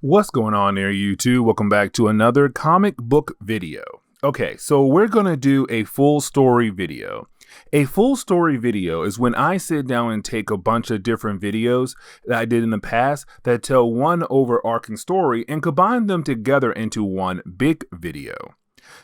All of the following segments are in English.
What's going on there, YouTube? Welcome back to another comic book video. Okay, so we're going to do a full story video. A full story video is when I sit down and take a bunch of different videos that I did in the past that tell one overarching story and combine them together into one big video.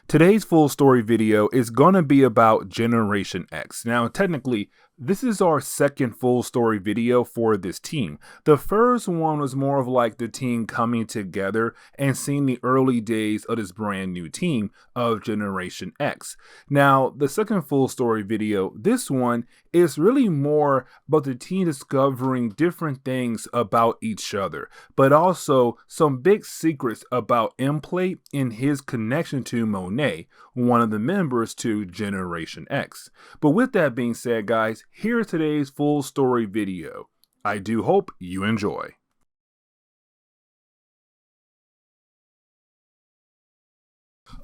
Today's full story video is going to be about Generation X. Now, technically, this is our second full story video for this team. The first one was more of like the team coming together and seeing the early days of this brand new team of Generation X. Now, the second full story video, this one is really more about the team discovering different things about each other, but also some big secrets about Emplate and his connection to Monet, one of the members to Generation X. But with that being said, guys, here's today's full story video. I do hope you enjoy.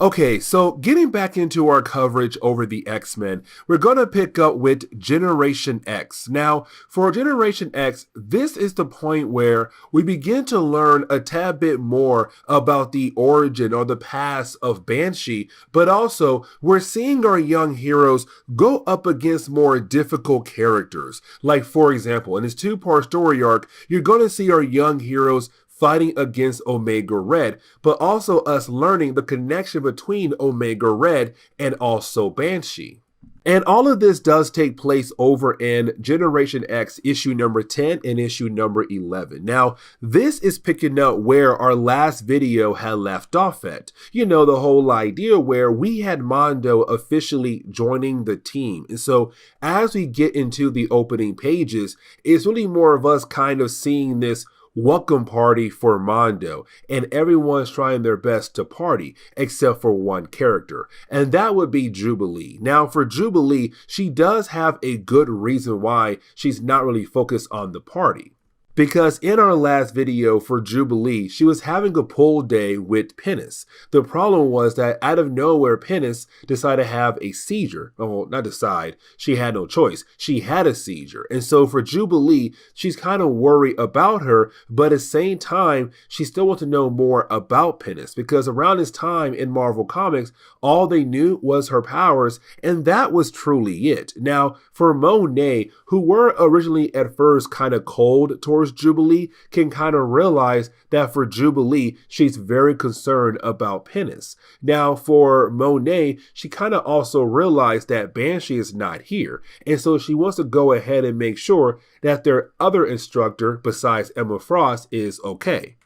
Okay, so getting back into our coverage over the X-Men, we're going to pick up with Generation X. Now, for Generation X, this is the point where we begin to learn a tad bit more about the origin or the past of Banshee, but also we're seeing our young heroes go up against more difficult characters. Like, for example, in this two-part story arc, you're going to see our young heroes fighting against Omega Red, but also us learning the connection between Omega Red and also Banshee. And all of this does take place over in Generation X issue number 10 and issue number 11. Now, this is picking up where our last video had left off at. You know, the whole idea where we had Mondo officially joining the team. And so as we get into the opening pages, it's really more of us kind of seeing this welcome party for Mondo, and everyone's trying their best to party except for one character, and that would be Jubilee. Now, for Jubilee, she does have a good reason why she's not really focused on the party. Because in our last video for Jubilee, she was having a pool day with Pennis. The problem was that out of nowhere, Pennis decided to have a seizure. Oh, not decide, she had no choice. She had a seizure. And so for Jubilee, she's kind of worried about her, but at the same time, she still wants to know more about Pennis. Because around this time in Marvel Comics, all they knew was her powers, and that was truly it. Now, for Monet, who were originally at first kind of cold towards Jubilee, can kind of realize that for Jubilee, she's very concerned about Pennis. Now, for Monet, she kind of also realized that Banshee is not here, and so she wants to go ahead and make sure that their other instructor, besides Emma Frost, is okay.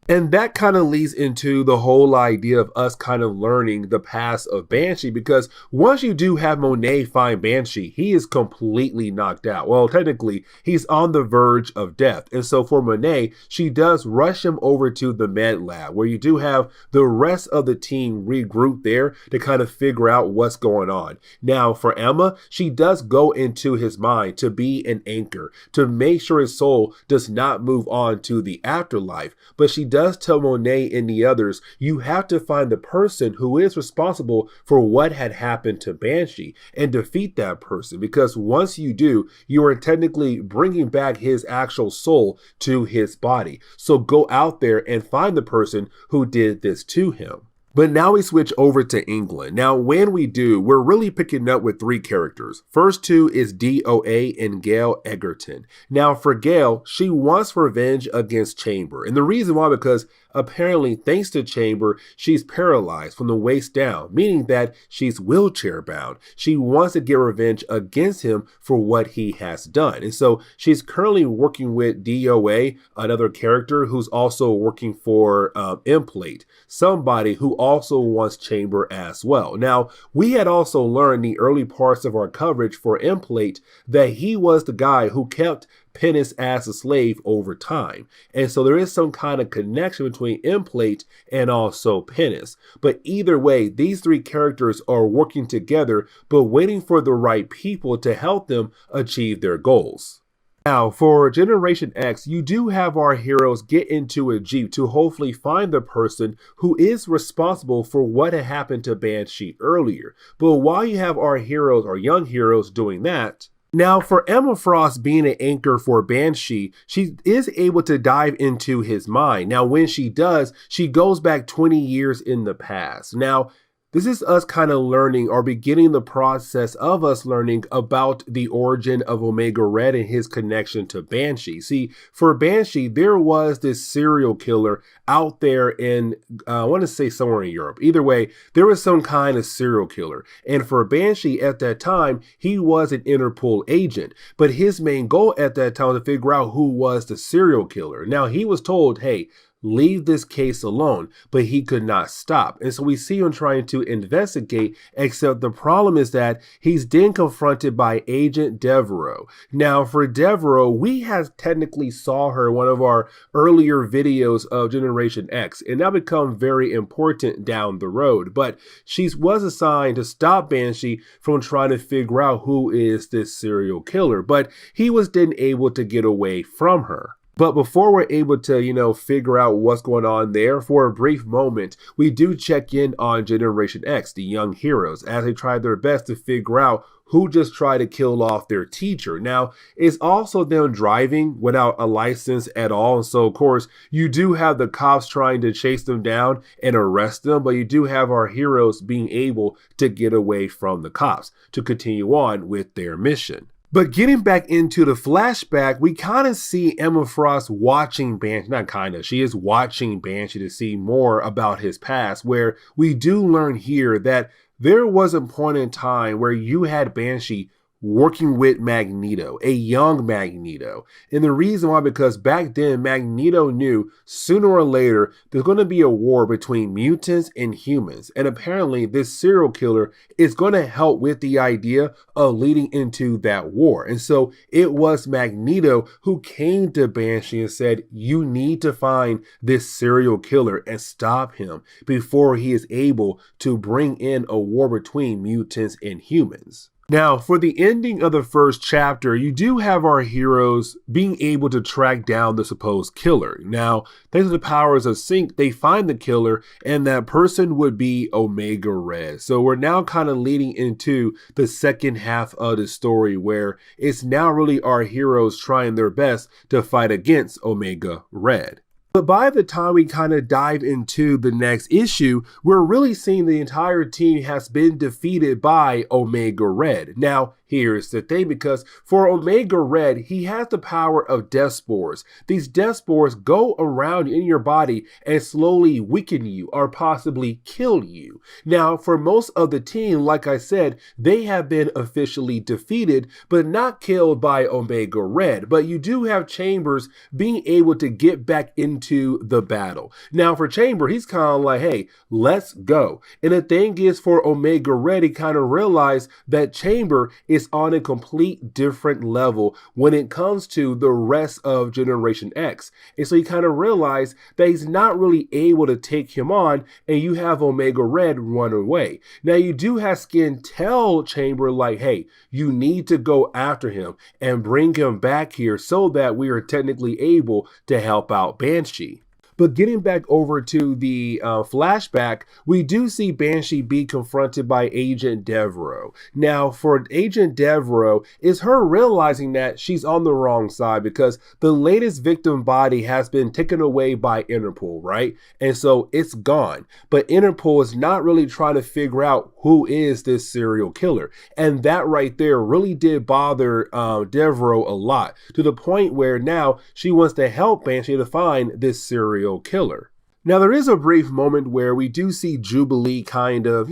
And that kind of leads into the whole idea of us kind of learning the past of Banshee, because once you do have Monet find Banshee, he is completely knocked out. Well, technically, he's on the verge of death. And so for Monet, she does rush him over to the med lab, where you do have the rest of the team regroup there to kind of figure out what's going on. Now, for Emma, she does go into his mind to be an anchor, to make sure his soul does not move on to the afterlife. But she does tell Monet and the others, you have to find the person who is responsible for what had happened to Banshee and defeat that person, because once you do, you are technically bringing back his actual soul to his body. So go out there and find the person who did this to him. But now we switch over to England. Now, when we do, we're really picking up with three characters. First two is DOA and Gail Egerton. Now, for Gail, she wants revenge against Chamber. And the reason why, because apparently, thanks to Chamber, she's paralyzed from the waist down, meaning that she's wheelchair bound. She wants to get revenge against him for what he has done. And so she's currently working with DOA, another character who's also working for Emplate, somebody who also wants Chamber as well. Now, we had also learned in the early parts of our coverage for Emplate that he was the guy who kept Pennis as a slave over time. And so there is some kind of connection between Emplate and also Pennis. But either way, these three characters are working together, but waiting for the right people to help them achieve their goals. Now, for Generation X, you do have our heroes get into a Jeep to hopefully find the person who is responsible for what had happened to Banshee earlier. But while you have our heroes, our young heroes, doing that, Now, for Emma Frost being an anchor for Banshee, she is able to dive into his mind. Now, when she does, she goes back 20 years in the past. Now, this is us kind of learning or beginning the process of us learning about the origin of Omega Red and his connection to Banshee. See, for Banshee, there was this serial killer out there in, I want to say somewhere in Europe. Either way, there was some kind of serial killer. And for Banshee at that time, he was an Interpol agent. But his main goal at that time was to figure out who was the serial killer. Now, he was told, hey, leave this case alone, but he could not stop. And so we see him trying to investigate, except the problem is that he's then confronted by Agent Devereaux. Now, for Devereaux, we have technically saw her in one of our earlier videos of Generation X, and that become very important down the road. But she was assigned to stop Banshee from trying to figure out who is this serial killer, but he was then able to get away from her. But before we're able to, figure out what's going on there, for a brief moment, we do check in on Generation X, the young heroes, as they try their best to figure out who just tried to kill off their teacher. Now, it's also them driving without a license at all. And so, of course, you do have the cops trying to chase them down and arrest them, but you do have our heroes being able to get away from the cops to continue on with their mission. But getting back into the flashback, we kind of see Emma Frost watching Banshee, not kind of, she is watching Banshee to see more about his past, where we do learn here that there was a point in time where you had Banshee working with Magneto, a young Magneto. And the reason why, because back then Magneto knew sooner or later there's going to be a war between mutants and humans. And apparently this serial killer is going to help with the idea of leading into that war. And so it was Magneto who came to Banshee and said, you need to find this serial killer and stop him before he is able to bring in a war between mutants and humans. Now, for the ending of the first chapter, you do have our heroes being able to track down the supposed killer. Now, thanks to the powers of Synch, they find the killer, and that person would be Omega Red. So we're now kind of leading into the second half of the story, where it's now really our heroes trying their best to fight against Omega Red. But by the time we kind of dive into the next issue, we're really seeing the entire team has been defeated by Omega Red. Now, here's the thing, because for Omega Red, he has the power of death spores. These death spores go around in your body and slowly weaken you or possibly kill you. Now, for most of the team, like I said, they have been officially defeated, but not killed by Omega Red. But you do have Chambers being able to get back into the battle. Now, for Chamber, he's kind of like, hey, let's go. And the thing is, for Omega Red, he kind of realized that Chamber is on a complete different level when it comes to the rest of Generation X. And so you kind of realize that he's not really able to take him on, and you have Omega Red run away. Now, you do have Skin tell Chamber, like, hey, you need to go after him and bring him back here so that we are technically able to help out Banshee. But getting back over to the flashback, we do see Banshee be confronted by Agent Devereaux. Now, for Agent Devereaux, is her realizing that she's on the wrong side, because the latest victim body has been taken away by Interpol, right? And so it's gone. But Interpol is not really trying to figure out who is this serial killer. And that right there really did bother Devereaux a lot, to the point where now she wants to help Banshee to find this serial killer. Now, there is a brief moment where we do see Jubilee kind of,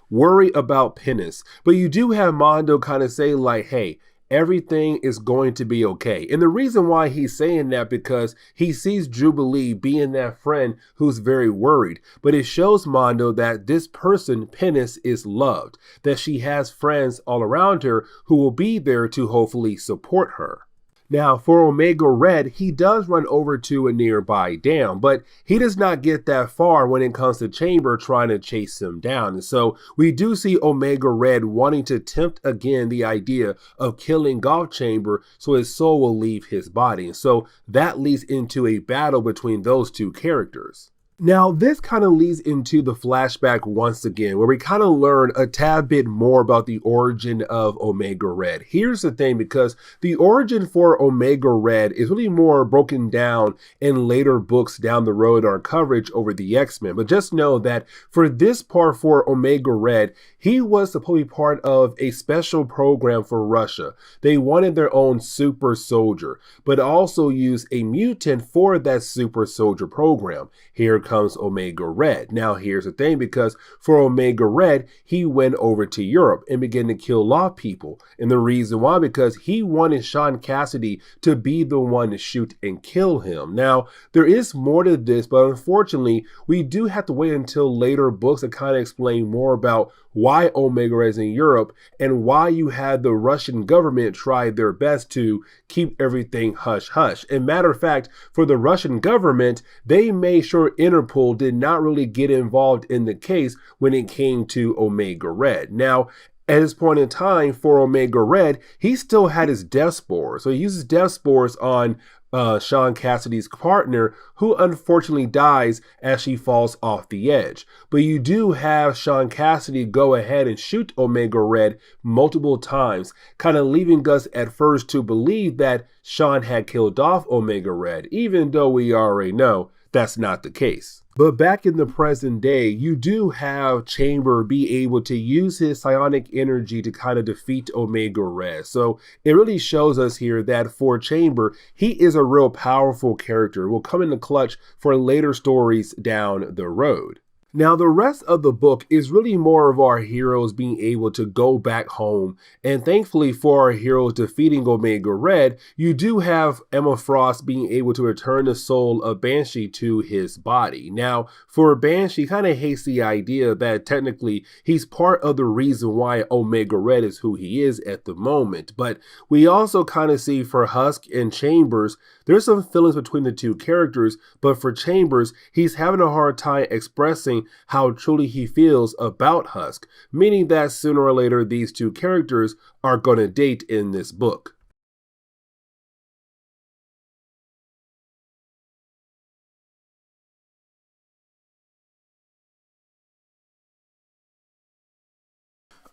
worry about Penance, but you do have Mondo kind of say, like, hey, everything is going to be okay. And the reason why he's saying that, because he sees Jubilee being that friend who's very worried, but it shows Mondo that this person, Penance, is loved, that she has friends all around her who will be there to hopefully support her. Now, for Omega Red, he does run over to a nearby dam, but he does not get that far when it comes to Chamber trying to chase him down. And so we do see Omega Red wanting to tempt again the idea of killing off Chamber so his soul will leave his body. And so that leads into a battle between those two characters. Now, this kind of leads into the flashback once again, where we kind of learn a tad bit more about the origin of Omega Red. Here's the thing, because the origin for Omega Red is really more broken down in later books down the road, our coverage over the X-Men. But just know that for this part for Omega Red, he was supposed to be part of a special program for Russia. They wanted their own super soldier, but also use a mutant for that super soldier program. Here comes Omega Red. Now here's the thing, because for Omega Red, he went over to Europe and began to kill off people. And the reason why, because he wanted Sean Cassidy to be the one to shoot and kill him. Now, there is more to this, but unfortunately, we do have to wait until later books to kind of explain more about why Omega Red is in Europe and why you had the Russian government try their best to keep everything hush hush. And matter of fact, for the Russian government, they made sure Interpol did not really get involved in the case when it came to Omega Red. Now, at this point in time for Omega Red, he still had his death spores. So he uses death spores on Sean Cassidy's partner, who unfortunately dies as she falls off the edge. But you do have Sean Cassidy go ahead and shoot Omega Red multiple times, kind of leaving us at first to believe that Sean had killed off Omega Red, even though we already know that's not the case. But back in the present day, you do have Chamber be able to use his psionic energy to kind of defeat Omega Red. So it really shows us here that for Chamber, he is a real powerful character. Will come in the clutch for later stories down the road. Now, the rest of the book is really more of our heroes being able to go back home. And thankfully for our heroes defeating Omega Red, you do have Emma Frost being able to return the soul of Banshee to his body. Now, for Banshee, kind of hates the idea that technically he's part of the reason why Omega Red is who he is at the moment. But we also kind of see for Husk and Chambers, there's some feelings between the two characters, but for Chambers, he's having a hard time expressing how truly he feels about Husk, meaning that sooner or later these two characters are going to date in this book.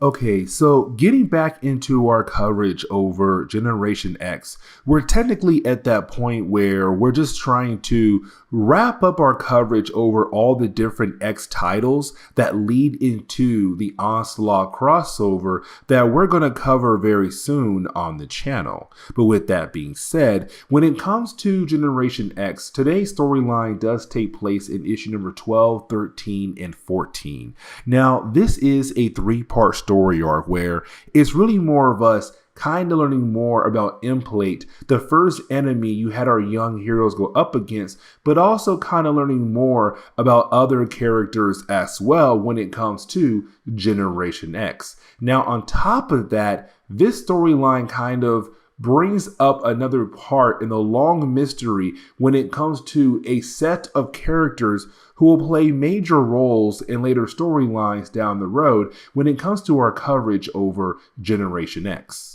Okay, so getting back into our coverage over Generation X, we're technically at that point where we're just trying to wrap up our coverage over all the different X titles that lead into the Onslaught crossover that we're going to cover very soon on the channel. But with that being said, when it comes to Generation X, today's storyline does take place in issue number 12, 13, and 14. Now, this is a three-part story arc where it's really more of us kind of learning more about Emplate, the first enemy you had our young heroes go up against, but also kind of learning more about other characters as well when it comes to Generation X. Now, on top of that, this storyline kind of brings up another part in the long mystery when it comes to a set of characters who will play major roles in later storylines down the road when it comes to our coverage over Generation X.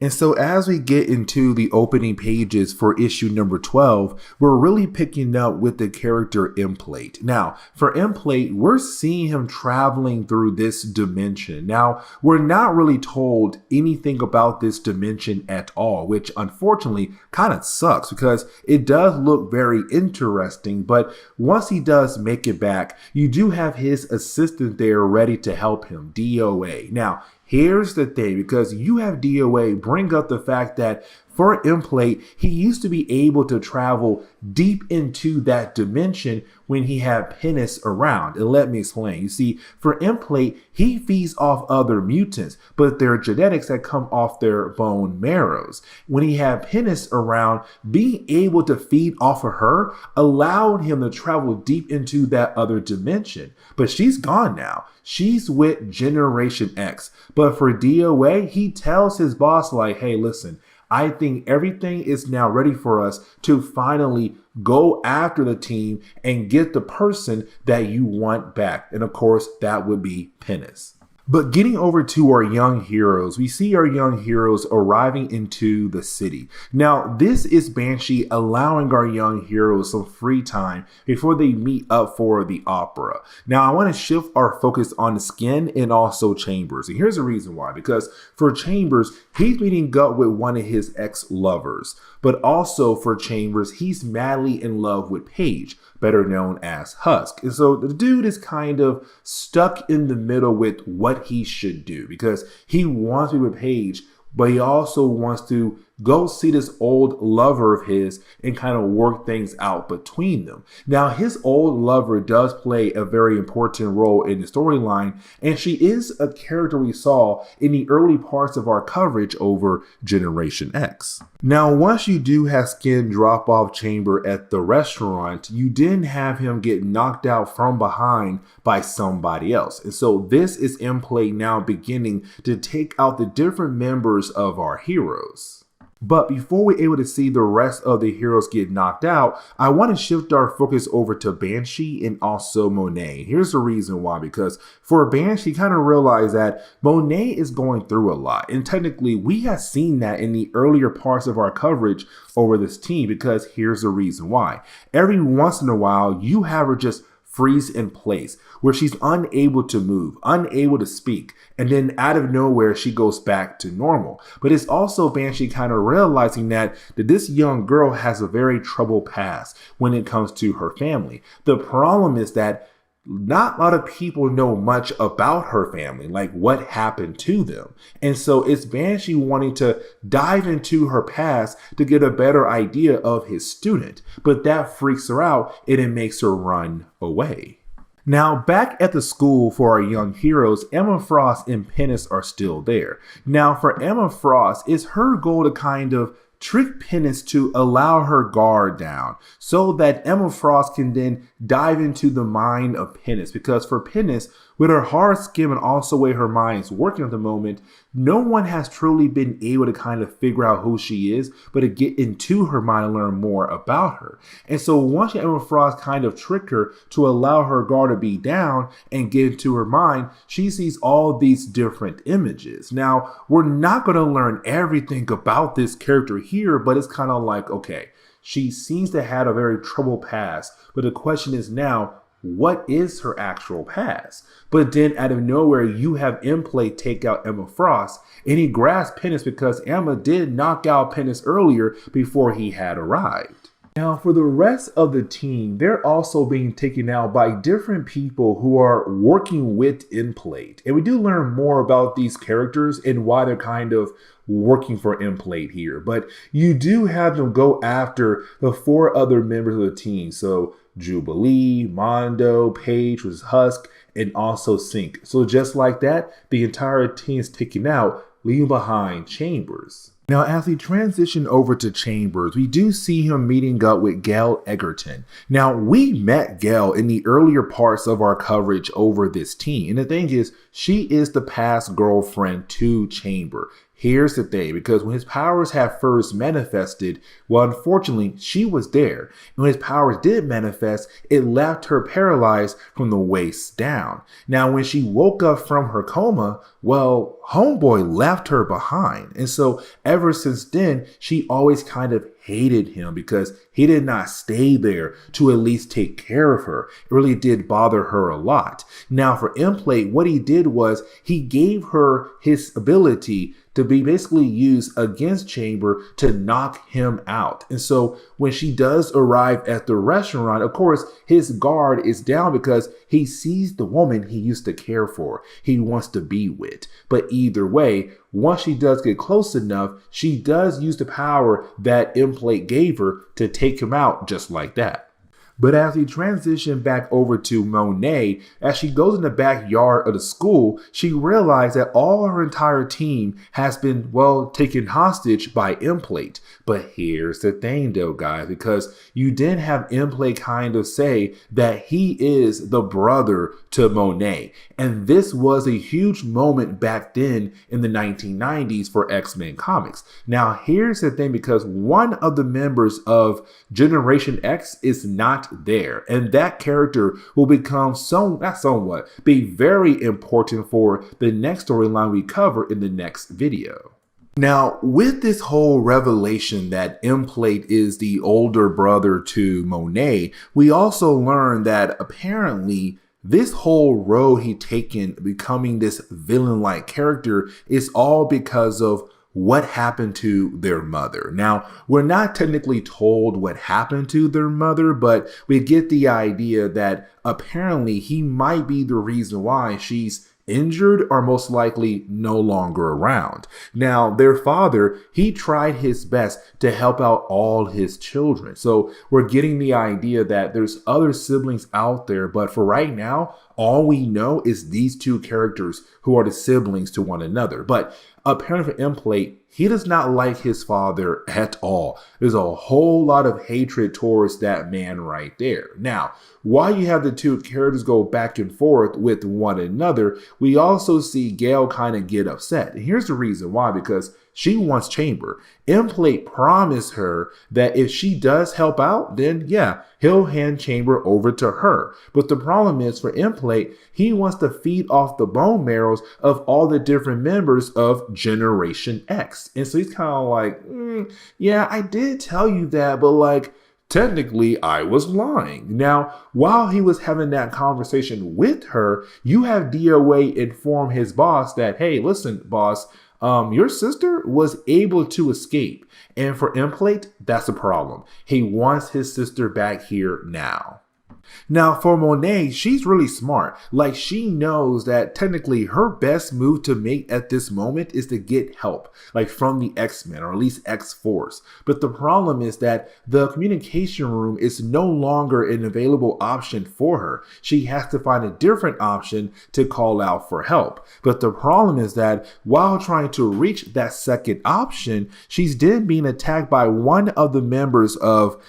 And so as we get into the opening pages for issue number 12, we're really picking up with the character Emplate. Now, for Emplate, we're seeing him traveling through this dimension. Now, we're not really told anything about this dimension at all, which unfortunately kind of sucks because it does look very interesting. But once he does make it back, you do have his assistant there ready to help him, DOA. Now, here's the thing, because you have DOA bring up the fact that for Emplate, he used to be able to travel deep into that dimension when he had Penis around. And let me explain. You see, for Emplate, he feeds off other mutants, but they're genetics that come off their bone marrows. When he had Penis around, being able to feed off of her allowed him to travel deep into that other dimension. But she's gone now. She's with Generation X. But for DOA, he tells his boss like, hey, listen, I think everything is now ready for us to finally go after the team and get the person that you want back. And of course, that would be Penis. But getting over to our young heroes, we see our young heroes arriving into the city. Now, this is Banshee allowing our young heroes some free time before they meet up for the opera. Now, I want to shift our focus on the Skin and also Chambers. And here's the reason why. Because for Chambers, he's meeting up with one of his ex-lovers. But also for Chambers, he's madly in love with Paige, better known as Husk. And so the dude is kind of stuck in the middle with what he should do because he wants to be with Paige, but he also wants to go see this old lover of his and kind of work things out between them. Now, his old lover does play a very important role in the storyline, and she is a character we saw in the early parts of our coverage over Generation X. Now, once you do have Skin drop off Chamber at the restaurant, you didn't have him get knocked out from behind by somebody else. And so this is Emplate now beginning to take out the different members of our heroes. But before we're able to see the rest of the heroes get knocked out, I want to shift our focus over to Banshee and also Monet. Here's the reason why, because for Banshee, kind of realized that Monet is going through a lot. And technically, we have seen that in the earlier parts of our coverage over this team, because here's the reason why. Every once in a while, you have her just freeze in place where she's unable to move, unable to speak, and then out of nowhere she goes back to normal. But it's also Banshee kind of realizing that this young girl has a very troubled past when it comes to her family. The problem is that not a lot of people know much about her family, like what happened to them. And so it's Banshee wanting to dive into her past to get a better idea of his student. But that freaks her out and it makes her run away. Now, back at the school for our young heroes, Emma Frost and Penance are still there. Now, for Emma Frost, it's her goal to kind of trick Penance to allow her guard down so that Emma Frost can then dive into the mind of Penance. Because for Penance, with her hard skin and also the way her mind's working at the moment, no one has truly been able to kind of figure out who she is, but to get into her mind and learn more about her. And so once Emma Frost kind of tricked her to allow her guard to be down and get into her mind, she sees all these different images. Now, we're not going to learn everything about this character here, but it's kind of like, okay, she seems to have a very troubled past, but the question is now, what is her actual past? But then out of nowhere, you have Emplate take out Emma Frost, and he grabs Penance because Emma did knock out Penance earlier before he had arrived. Now, for the rest of the team, they're also being taken out by different people who are working with Emplate. And we do learn more about these characters and why they're kind of working for Emplate here. But you do have them go after the 4 other members of the team. So Jubilee, Mondo, Paige, was Husk, and also Synch. So just like that, the entire team is taken out, leaving behind Chambers. Now, as we transition over to Chambers, we do see him meeting up with Gail Egerton. Now, we met Gail in the earlier parts of our coverage over this team. And the thing is, she is the past girlfriend to Chamber. Here's the thing, because when his powers had first manifested, well, unfortunately, she was there. And when his powers did manifest, it left her paralyzed from the waist down. Now, when she woke up from her coma, well, homeboy left her behind. And so ever since then, she always kind of hated him because he did not stay there to at least take care of her. It really did bother her a lot. Now, for Emplate, what he did was he gave her his ability to be basically used against Chamber to knock him out. And so when she does arrive at the restaurant, of course, his guard is down because he sees the woman he used to care for, he wants to be with. But either way, once she does get close enough, she does use the power that Emplate gave her to take him out just like that. But as we transition back over to Monet, as she goes in the backyard of the school, she realized that all her entire team has been, well, taken hostage by Emplate. But here's the thing though, guys, because you did have Emplate kind of say that he is the brother to Monet. And this was a huge moment back then in the 1990s for X-Men comics. Now, here's the thing, because one of the members of Generation X is not not there. And that character will become be very important for the next storyline we cover in the next video. Now, with this whole revelation that Emplate is the older brother to Monet, we also learn that apparently this whole road he taken becoming this villain-like character is all because of what happened to their mother. Now, we're not technically told what happened to their mother, but we get the idea that apparently he might be the reason why she's injured or most likely no longer around. Now, their father, he tried his best to help out all his children. So we're getting the idea that there's other siblings out there, but for right now, all we know is these two characters who are the siblings to one another. But apparently for Emplate, he does not like his father at all. There's a whole lot of hatred towards that man right there. Now, while you have the two characters go back and forth with one another, we also see Gale kind of get upset. And here's the reason why, because she wants Chamber. Emplate promised her that if she does help out, then yeah, he'll hand Chamber over to her. But the problem is for Emplate, he wants to feed off the bone marrows of all the different members of Generation X. And so he's kind of like, yeah, I did tell you that, but like, technically, I was lying. Now, while he was having that conversation with her, you have DOA inform his boss that, hey, listen, boss, your sister was able to escape. And for Emplate, that's a problem. He wants his sister back here now. Now, for Monet, she's really smart. Like, she knows that technically her best move to make at this moment is to get help, like from the X-Men or at least X-Force. But the problem is that the communication room is no longer an available option for her. She has to find a different option to call out for help. But the problem is that while trying to reach that second option, she's then being attacked by one of the members of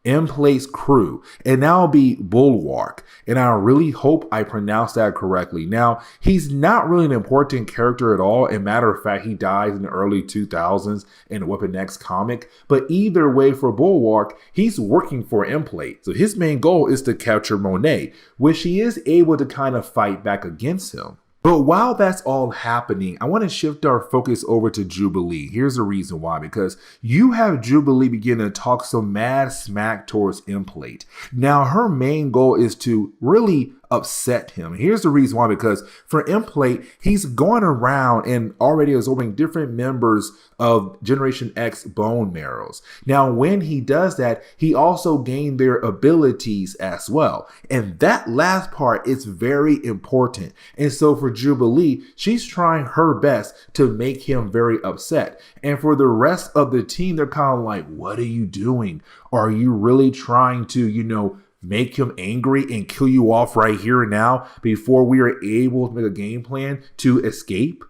Emplate's crew, and that'll be Bulwark, and I really hope I pronounced that correctly. Now, he's not really an important character at all. As a matter of fact, he dies in the early 2000s in a Weapon X comic, but either way for Bulwark, he's working for Emplate. So his main goal is to capture Monet, which he is able to kind of fight back against him. But while that's all happening, I want to shift our focus over to Jubilee. Here's the reason why, because you have Jubilee begin to talk some mad smack towards Emplate. Now, her main goal is to really upset him. Here's the reason why, because for Emplate, he's going around and already absorbing different members of Generation X bone marrows. Now, when he does that, he also gained their abilities as well. And that last part is very important. And so for Jubilee, she's trying her best to make him very upset. And for the rest of the team, they're kind of like, what are you doing? Are you really trying to, make him angry and kill you off right here and now before we are able to make a game plan to escape?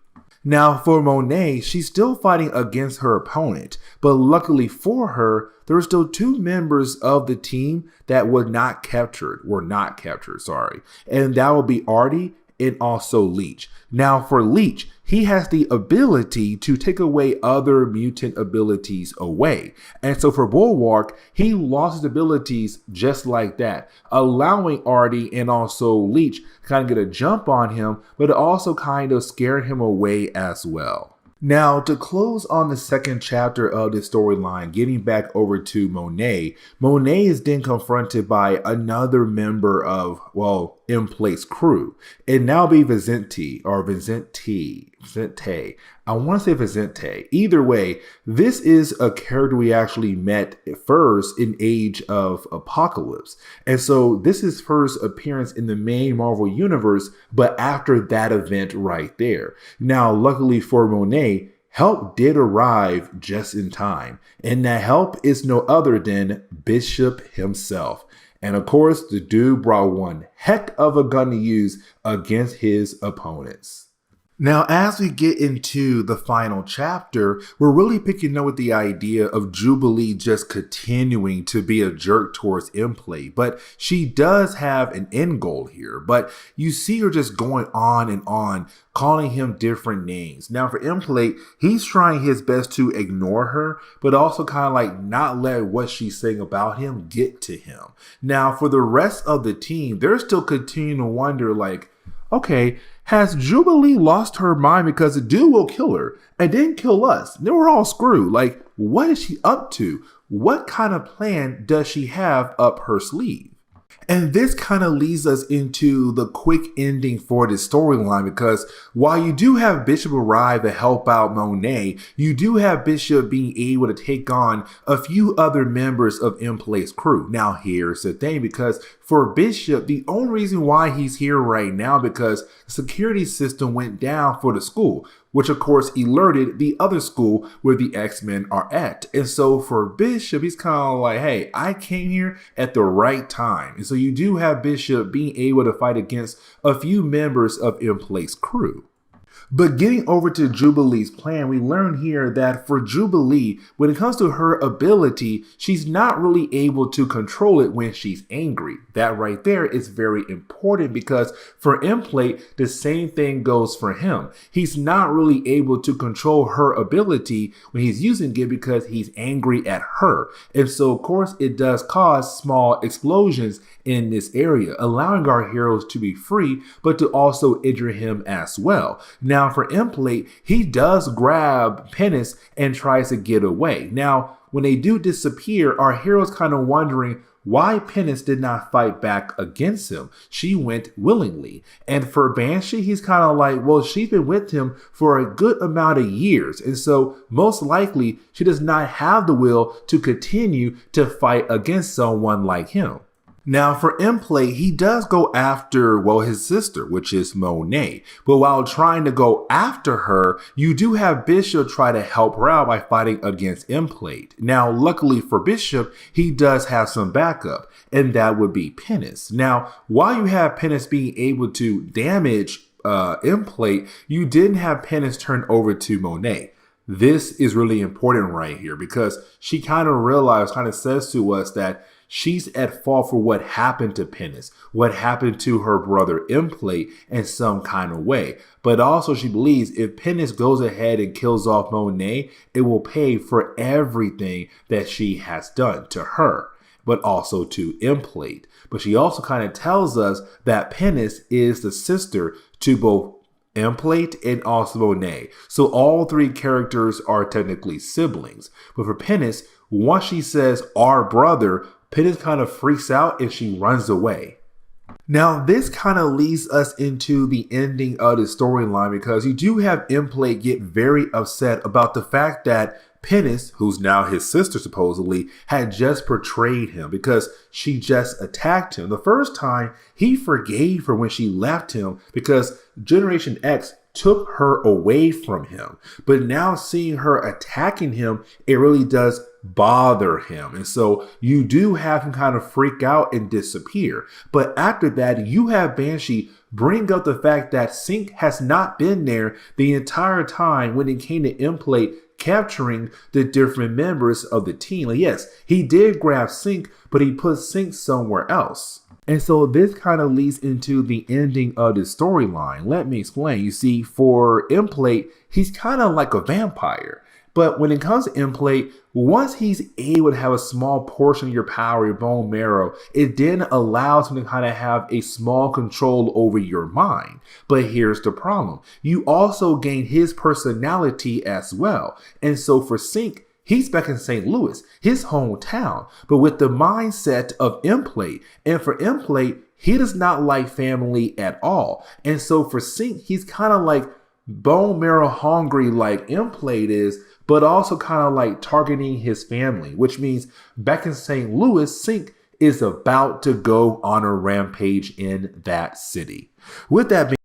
Now, for Monet, she's still fighting against her opponent, but luckily for her, there are still two members of the team that were not captured, and that would be Artie and also Leech. Now, for Leech, he has the ability to take away other mutant abilities away. And so for Bulwark, he lost his abilities just like that, allowing Artie and also Leech kind of get a jump on him, but it also kind of scared him away as well. Now, to close on the second chapter of this storyline, getting back over to Monet, Monet is then confronted by another member of, Emplate's crew. And now be Vicente. I want to say Vicente. Either way, this is a character we actually met first in Age of Apocalypse. And so this is first appearance in the main Marvel universe, but after that event right there. Now, luckily for Monet, help did arrive just in time. And that help is no other than Bishop himself. And of course, the dude brought one heck of a gun to use against his opponents. Now, as we get into the final chapter, we're really picking up with the idea of Jubilee just continuing to be a jerk towards Emplate, but she does have an end goal here. But you see her just going on and on, calling him different names. Now, for Emplate, he's trying his best to ignore her, but also kind of like not let what she's saying about him get to him. Now, for the rest of the team, they're still continuing to wonder, like, okay, has Jubilee lost her mind because the dude will kill her and then kill us? Then we're all screwed. Like, what is she up to? What kind of plan does she have up her sleeve? And this kind of leads us into the quick ending for this storyline, because while you do have Bishop arrive to help out Monet, you do have Bishop being able to take on a few other members of Emplate's crew. Now here's the thing, because for Bishop, the only reason why he's here right now because the security system went down for the school, which of course alerted the other school where the X-Men are at. And so for Bishop, he's kind of like, hey, I came here at the right time. And so you do have Bishop being able to fight against a few members of Emplate's crew. But getting over to Jubilee's plan, we learn here that for Jubilee, when it comes to her ability, she's not really able to control it when she's angry. That right there is very important, because for Emplate, the same thing goes for him. He's not really able to control her ability when he's using it because he's angry at her. And so, of course, it does cause small explosions in this area, allowing our heroes to be free, but to also injure him as well. Now, for Emplate, he does grab Penis and tries to get away. Now, when they do disappear, our heroes kind of wondering why Penis did not fight back against him. She went willingly. And for Banshee, he's kind of like, well, she's been with him for a good amount of years. And so most likely she does not have the will to continue to fight against someone like him. Now, for Emplate, he does go after, well, his sister, which is Monet. But while trying to go after her, you do have Bishop try to help her out by fighting against Emplate. Now, luckily for Bishop, he does have some backup, and that would be Penis. Now, while you have Penis being able to damage Emplate, you didn't have Penis turn over to Monet. This is really important right here, because she kind of says to us that she's at fault for what happened to Penis, what happened to her brother Emplate in some kind of way. But also she believes if Penis goes ahead and kills off Monet, it will pay for everything that she has done to her, but also to Emplate. But she also kind of tells us that Penis is the sister to both Emplate and also Monet. So all three characters are technically siblings. But for Penis, once she says our brother, Penis kind of freaks out and she runs away. Now, this kind of leads us into the ending of the storyline, because you do have Emplate get very upset about the fact that Penis, who's now his sister supposedly, had just betrayed him because she just attacked him. The first time, he forgave her when she left him because Generation X took her away from him. But now seeing her attacking him, it really does bother him. And so you do have him kind of freak out and disappear. But after that, you have Banshee bring up the fact that Synch has not been there the entire time when it came to Emplate capturing the different members of the team. Like, yes, he did grab Synch, but he put Synch somewhere else. And so this kind of leads into the ending of the storyline. Let me explain. You see, for Emplate, he's kind of like a vampire. But when it comes to Emplate, once he's able to have a small portion of your power, your bone marrow, it then allows him to kind of have a small control over your mind. But here's the problem. You also gain his personality as well. And so for Synch, he's back in St. Louis, his hometown, but with the mindset of Emplate. And for Emplate, he does not like family at all. And so for Synch, he's kind of like bone marrow hungry like Emplate is, but also kind of like targeting his family, which means back in St. Louis, Synch is about to go on a rampage in that city. With that being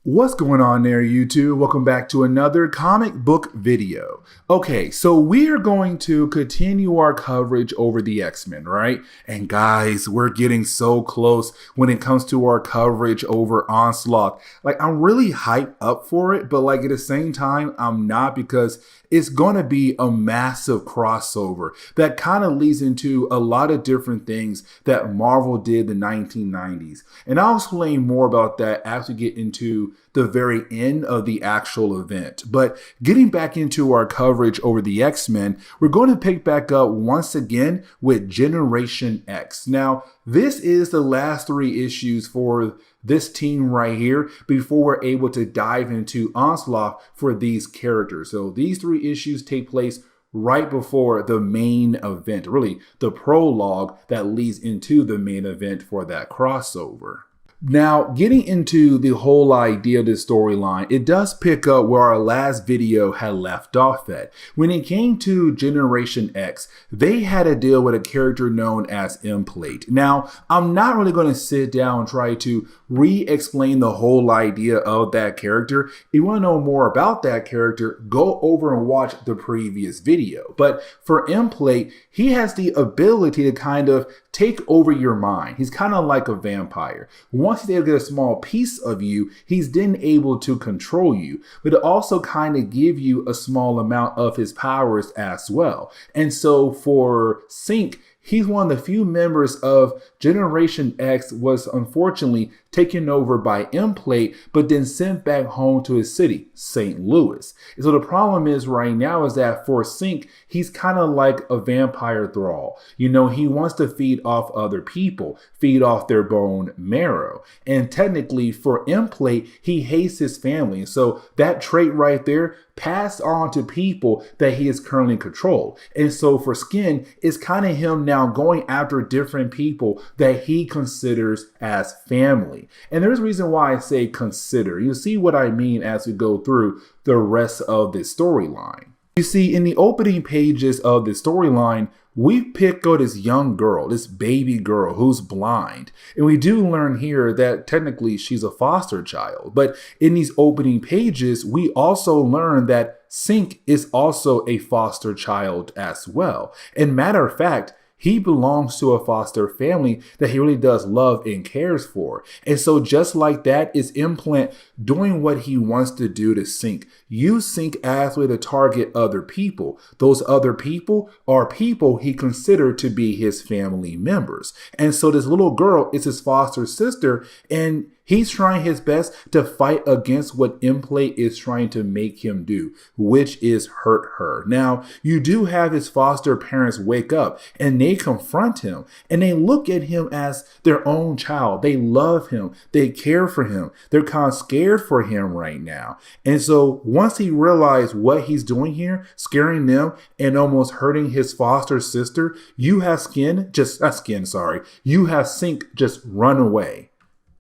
What's going on there, YouTube? Welcome back to another comic book video. Okay, so we are going to continue our coverage over the X-Men, right? And guys, we're getting so close when it comes to our coverage over Onslaught. Like, I'm really hyped up for it, but like at the same time, I'm not, because it's going to be a massive crossover that kind of leads into a lot of different things that Marvel did in the 1990s. And I'll explain more about that as we get into the very end of the actual event. But getting back into our coverage over the X-Men, we're going to pick back up once again with Generation X. Now, this is the last 3 issues for this team right here before we're able to dive into Onslaught for these characters. So these 3 issues take place right before the main event, really the prologue that leads into the main event for that crossover. Now, getting into the whole idea of this storyline, it does pick up where our last video had left off at. When it came to Generation X, they had to deal with a character known as Emplate. Now, I'm not really going to sit down and try to re-explain the whole idea of that character. If you want to know more about that character, go over and watch the previous video. But for Emplate, he has the ability to kind of take over your mind. He's kind of like a vampire. Once he's able to get a small piece of you, he's then able to control you, but it also kind of give you a small amount of his powers as well. And so for Synch, he's one of the few members of Generation X was unfortunately taken over by Emplate, but then sent back home to his city, St. Louis. And so the problem is right now is that for Synch, he's kind of like a vampire thrall. You know, he wants to feed off other people, feed off their bone marrow. And technically for Emplate, he hates his family. And so that trait right there passed on to people that he is currently controlled. And so for Skin, it's kind of him now going after different people that he considers as family. And there's a reason why I say consider. You'll see what I mean as we go through the rest of this storyline. You see, in the opening pages of the storyline, we pick out this young girl, this baby girl who's blind. And we do learn here that technically she's a foster child. But in these opening pages, we also learn that Synch is also a foster child as well. And matter of fact, he belongs to a foster family that he really does love and cares for. And so just like that is Emplate doing what he wants to do to Synch. Use Synch as a way to target other people. Those other people are people he considered to be his family members. And so this little girl is his foster sister, and he's trying his best to fight against what Emplate is trying to make him do, which is hurt her. Now, you do have his foster parents wake up and they confront him and they look at him as their own child. They love him. They care for him. They're kind of scared for him right now. And so once he realized what he's doing here, scaring them and almost hurting his foster sister, you have you have Synch just run away.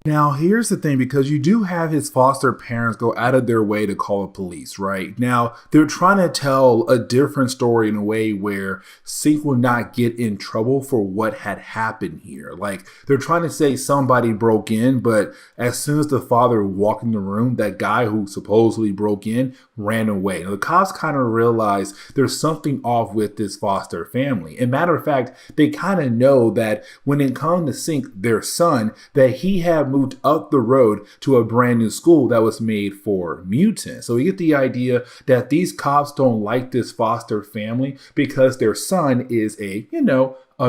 Now, here's the thing, because you do have his foster parents go out of their way to call the police, right? Now, they're trying to tell a different story in a way where Synch will not get in trouble for what had happened here. Like, they're trying to say somebody broke in, but as soon as the father walked in the room, that guy who supposedly broke in ran away. Now, the cops kind of realize there's something off with this foster family. And matter of fact, they kind of know that when it comes to Synch, their son, that he had moved up the road to a brand new school that was made for mutants. So you get the idea that these cops don't like this foster family because their son is a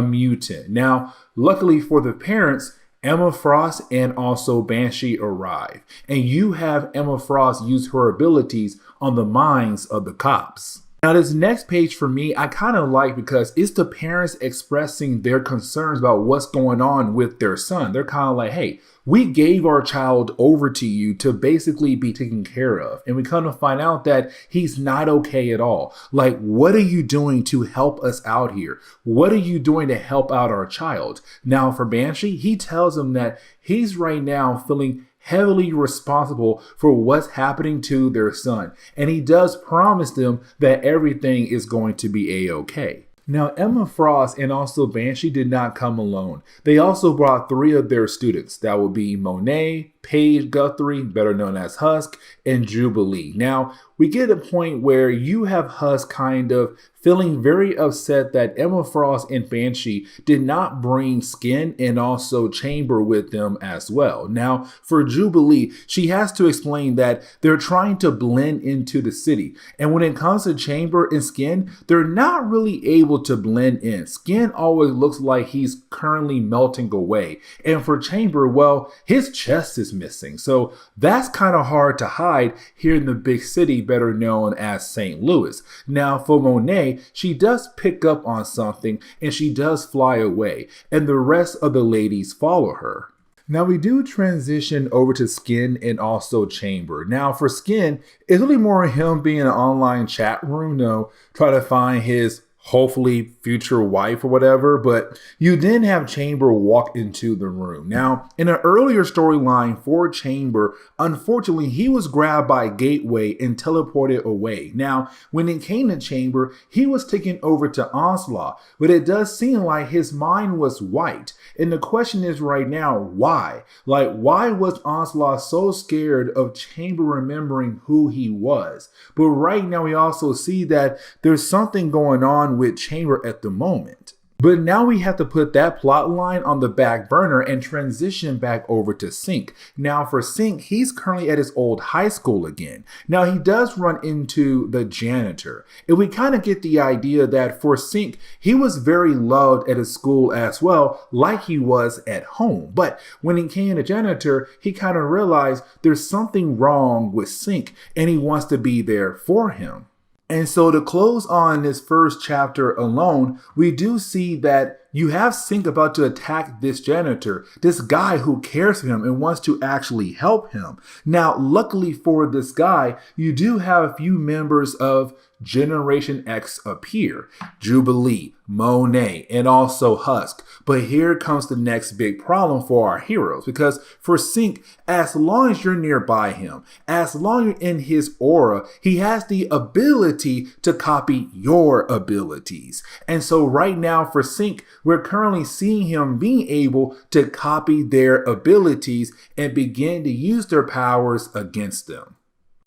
mutant. Now, luckily for the parents, Emma Frost and also Banshee arrive. And you have Emma Frost use her abilities on the minds of the cops. Now, this next page for me, I kind of like because it's the parents expressing their concerns about what's going on with their son. They're kind of like, hey, we gave our child over to you to basically be taken care of. And we come to find out that he's not okay at all. Like, what are you doing to help us out here? What are you doing to help out our child? Now, for Banshee, he tells him that he's right now feeling heavily responsible for what's happening to their son. And he does promise them that everything is going to be a-okay. Now, Emma Frost and also Banshee did not come alone. They also brought 3 of their students. That would be Monet, Paige Guthrie, better known as Husk, and Jubilee. Now, we get a point where you have Husk kind of feeling very upset that Emma Frost and Banshee did not bring Skin and also Chamber with them as well. Now, for Jubilee, she has to explain that they're trying to blend into the city. And when it comes to Chamber and Skin, they're not really able to blend in. Skin always looks like he's currently melting away. And for Chamber, well, his chest is missing. So that's kind of hard to hide here in the big city, better known as St. Louis. Now, for Monet, she does pick up on something and she does fly away, and the rest of the ladies follow her. Now we do transition over to Skin and also Chamber. Now for Skin, it's really more him being an online chat room, try to find his hopefully future wife or whatever, but you then have Chamber walk into the room. Now, in an earlier storyline for Chamber, unfortunately, he was grabbed by Gateway and teleported away. Now, when it came to Chamber, he was taken over to Onslaught, but it does seem like his mind was wiped. And the question is right now, why? Like, why was Onslaught so scared of Chamber remembering who he was? But right now, we also see that there's something going on with Chamber at the moment. But now we have to put that plot line on the back burner and transition back over to Synch. Now for Synch, he's currently at his old high school again. Now he does run into the janitor. And we kind of get the idea that for Synch, he was very loved at his school as well, like he was at home. But when he came to janitor, he kind of realized there's something wrong with Synch and he wants to be there for him. And so to close on this first chapter alone, we do see that you have Synch about to attack this janitor, this guy who cares for him and wants to actually help him. Now, luckily for this guy, you do have a few members of Generation X appear. Jubilee, Monet, and also Husk. But here comes the next big problem for our heroes, because for Synch, as long as you're nearby him, as long as you're in his aura, he has the ability to copy your abilities. And so right now for Synch, we're currently seeing him being able to copy their abilities and begin to use their powers against them.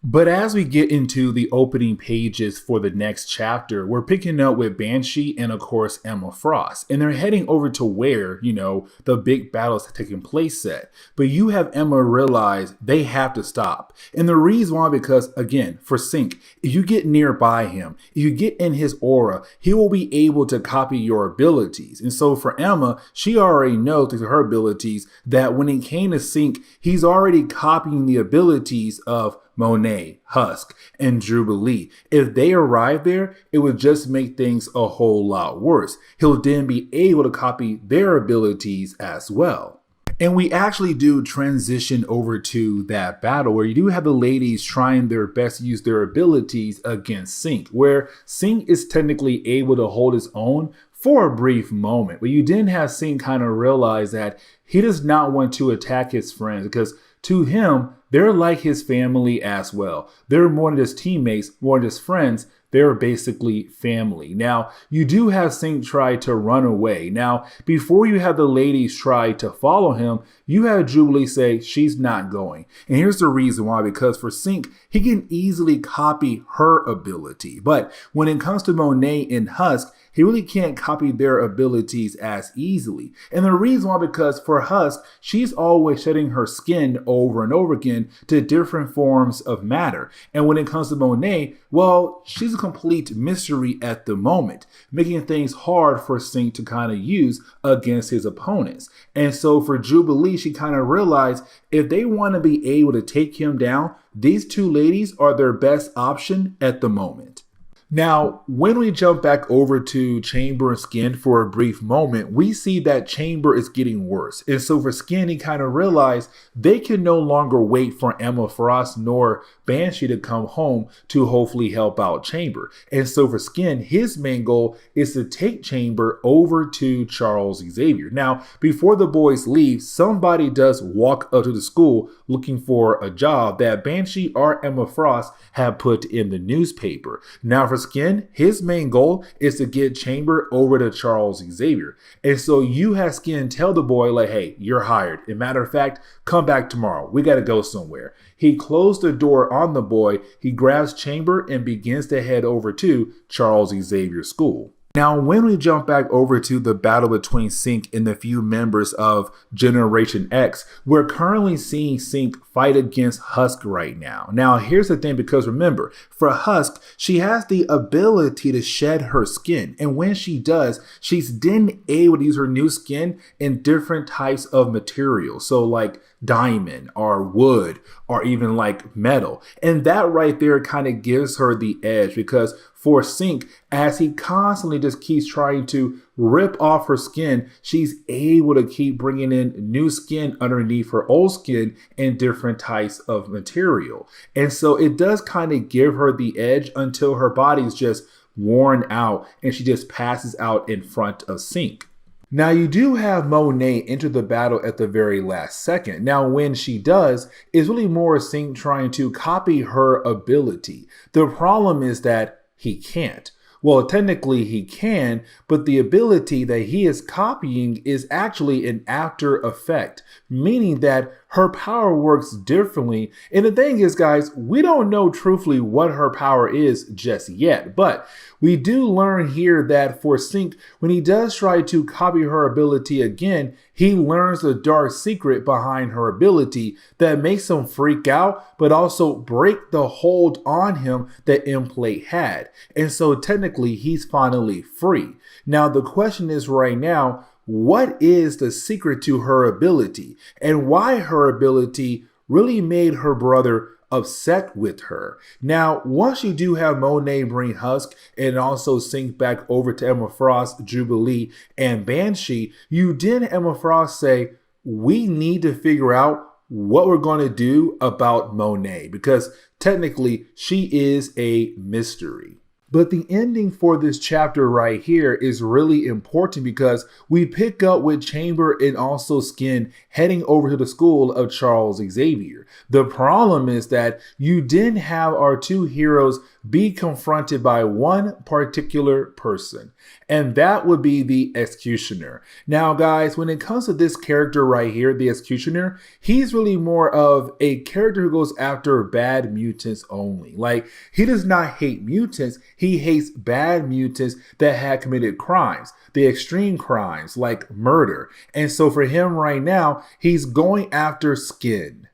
But as we get into the opening pages for the next chapter, we're picking up with Banshee and of course Emma Frost. And they're heading over to where, the big battles are taking place at. But you have Emma realize they have to stop. And the reason why, because again, for Synch, if you get nearby him, if you get in his aura, he will be able to copy your abilities. And so for Emma, she already knows through her abilities that when it came to Synch, he's already copying the abilities of Monet, Husk, and Jubilee. If they arrive there, it would just make things a whole lot worse. He'll then be able to copy their abilities as well. And we actually do transition over to that battle where you do have the ladies trying their best to use their abilities against Synch, where Synch is technically able to hold his own for a brief moment. But you then have Synch kind of realize that he does not want to attack his friends because to him, they're like his family as well. They're more than just teammates, more than just friends. They're basically family. Now, you do have Synch try to run away. Now, before you have the ladies try to follow him, you have Jubilee say she's not going. And here's the reason why, because for Synch, he can easily copy her ability. But when it comes to Monet and Husk, he really can't copy their abilities as easily. And the reason why, because for Husk, she's always shedding her skin over and over again to different forms of matter. And when it comes to Monet, well, she's a complete mystery at the moment, making things hard for Synch to kind of use against his opponents. And so for Jubilee, she kind of realized if they want to be able to take him down, these two ladies are their best option at the moment. Now, when we jump back over to Chamber and Skin for a brief moment, we see that Chamber is getting worse. And so for Skin, he kind of realized they can no longer wait for Emma Frost nor Banshee to come home to hopefully help out Chamber. And so for Skin, his main goal is to take Chamber over to Charles Xavier. Now, before the boys leave, somebody does walk up to the school looking for a job that Banshee or Emma Frost have put in the newspaper. Now, for Skin, his main goal is to get Chamber over to Charles Xavier. And so you have Skin tell the boy, like, hey, you're hired. As a matter of fact, come back tomorrow. We got to go somewhere. He closed the door on the boy. He grabs Chamber and begins to head over to Charles Xavier's school. Now, when we jump back over to the battle between Synch and the few members of Generation X, we're currently seeing Synch fight against Husk right now. Now, here's the thing, because remember, for Husk, she has the ability to shed her skin. And when she does, she's then able to use her new skin in different types of materials. So like diamond or wood or even like metal. And that right there kind of gives her the edge, because for Synch, as he constantly just keeps trying to rip off her skin, she's able to keep bringing in new skin underneath her old skin in different types of material. And so it does kind of give her the edge until her body's just worn out and she just passes out in front of Synch. Now, you do have Monet enter the battle at the very last second. Now, when she does, it's really more Synch trying to copy her ability. The problem is that he can't. Well, technically he can, but the ability that he is copying is actually an after effect, meaning that her power works differently. And the thing is, guys, we don't know truthfully what her power is just yet, but we do learn here that for Synch, when he does try to copy her ability again, he learns the dark secret behind her ability that makes him freak out, but also break the hold on him that Emplate had. And so technically he's finally free. Now, the question is right now, what is the secret to her ability and why her ability really made her brother upset with her? Now, once you do have Monet bring Husk and also Synch back over to Emma Frost, Jubilee, and Banshee, you did Emma Frost say, we need to figure out what we're going to do about Monet, because technically she is a mystery. But the ending for this chapter right here is really important, because we pick up with Chamber and also Skin heading over to the school of Charles Xavier. The problem is that you didn't have our two heroes be confronted by one particular person, and that would be the Executioner. Now, guys, when it comes to this character right here, the Executioner, he's really more of a character who goes after bad mutants only. Like, he does not hate mutants, he hates bad mutants that had committed crimes, the extreme crimes like murder. And so for him right now, he's going after Skin.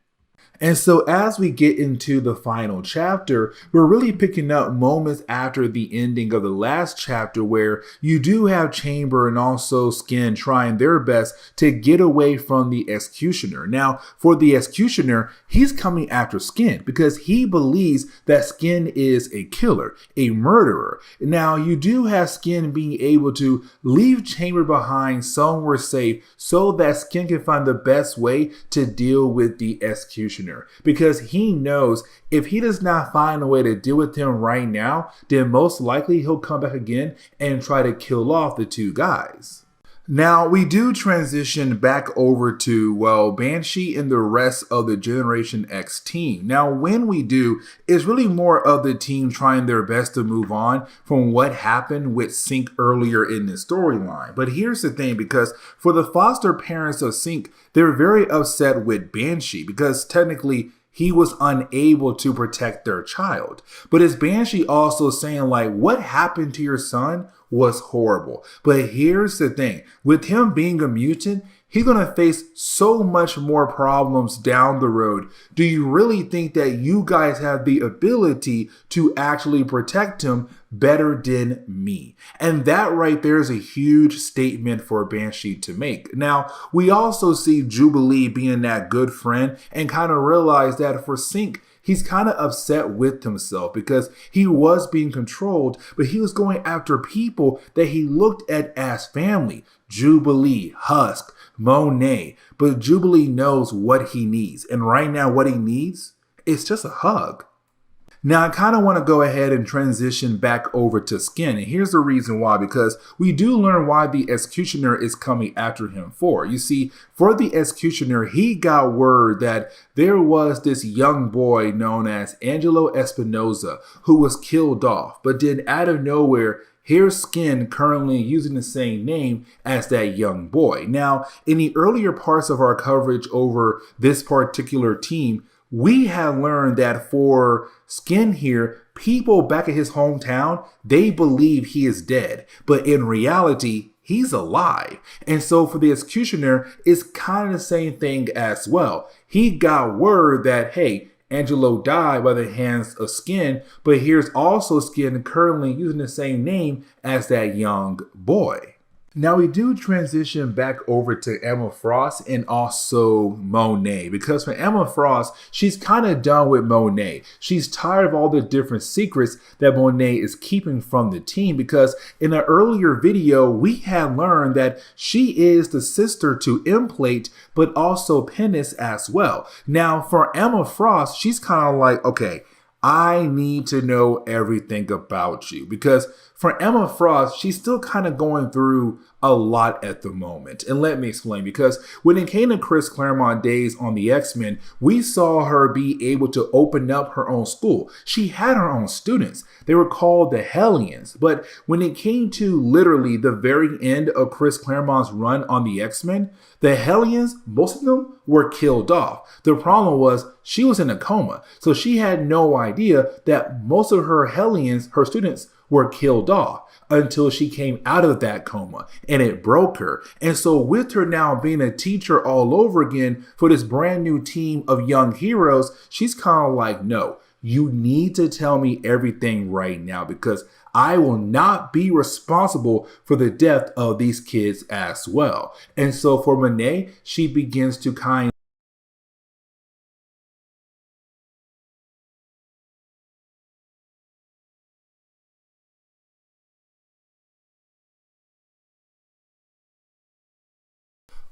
And so as we get into the final chapter, we're really picking up moments after the ending of the last chapter, where you do have Chamber and also Skin trying their best to get away from the Executioner. Now, for the Executioner, he's coming after Skin because he believes that Skin is a killer, a murderer. Now, you do have Skin being able to leave Chamber behind somewhere safe so that Skin can find the best way to deal with the Executioner. Because he knows if he does not find a way to deal with him right now, then most likely he'll come back again and try to kill off the two guys. Now, we do transition back over to, well, Banshee and the rest of the Generation X team. Now, when we do, it's really more of the team trying their best to move on from what happened with Synch earlier in the storyline. But here's the thing, because for the foster parents of Synch, they're very upset with Banshee because technically he was unable to protect their child. But is Banshee also saying, like, what happened to your son was horrible. But here's the thing, with him being a mutant, he's going to face so much more problems down the road. Do you really think that you guys have the ability to actually protect him better than me? And that right there is a huge statement for Banshee to make. Now, we also see Jubilee being that good friend and kind of realize that for Synch, he's kind of upset with himself because he was being controlled, but he was going after people that he looked at as family. Jubilee, Husk, Monet. But Jubilee knows what he needs. And right now what he needs is just a hug. Now, I kind of want to go ahead and transition back over to Skin, and here's the reason why, because we do learn why the Executioner is coming after him for. You see, for the Executioner, he got word that there was this young boy known as Angelo Espinosa who was killed off, but then out of nowhere, here's Skin currently using the same name as that young boy. Now, in the earlier parts of our coverage over this particular team, we have learned that for Skin here, people back at his hometown, they believe he is dead, but in reality, he's alive. And so for the Executioner, it's kind of the same thing as well. He got word that, hey, Angelo died by the hands of Skin, but here's also Skin currently using the same name as that young boy. Now we do transition back over to Emma Frost and also Monet, because for Emma Frost, she's kind of done with Monet. She's tired of all the different secrets that Monet is keeping from the team, because in an earlier video, we had learned that she is the sister to Emplate, but also Penis as well. Now for Emma Frost, she's kind of like, okay, I need to know everything about you, because for Emma Frost, she's still kind of going through a lot at the moment. And let me explain, because when it came to Chris Claremont days on the X-Men, we saw her be able to open up her own school. She had her own students. They were called the Hellions. But when it came to literally the very end of Chris Claremont's run on the X-Men, the Hellions, most of them were killed off. The problem was she was in a coma. So she had no idea that most of her Hellions, her students, were killed off until she came out of that coma, and it broke her. And so with her now being a teacher all over again for this brand new team of young heroes, she's kind of like, no, you need to tell me everything right now, because I will not be responsible for the death of these kids as well. And so for Monet, she begins to kind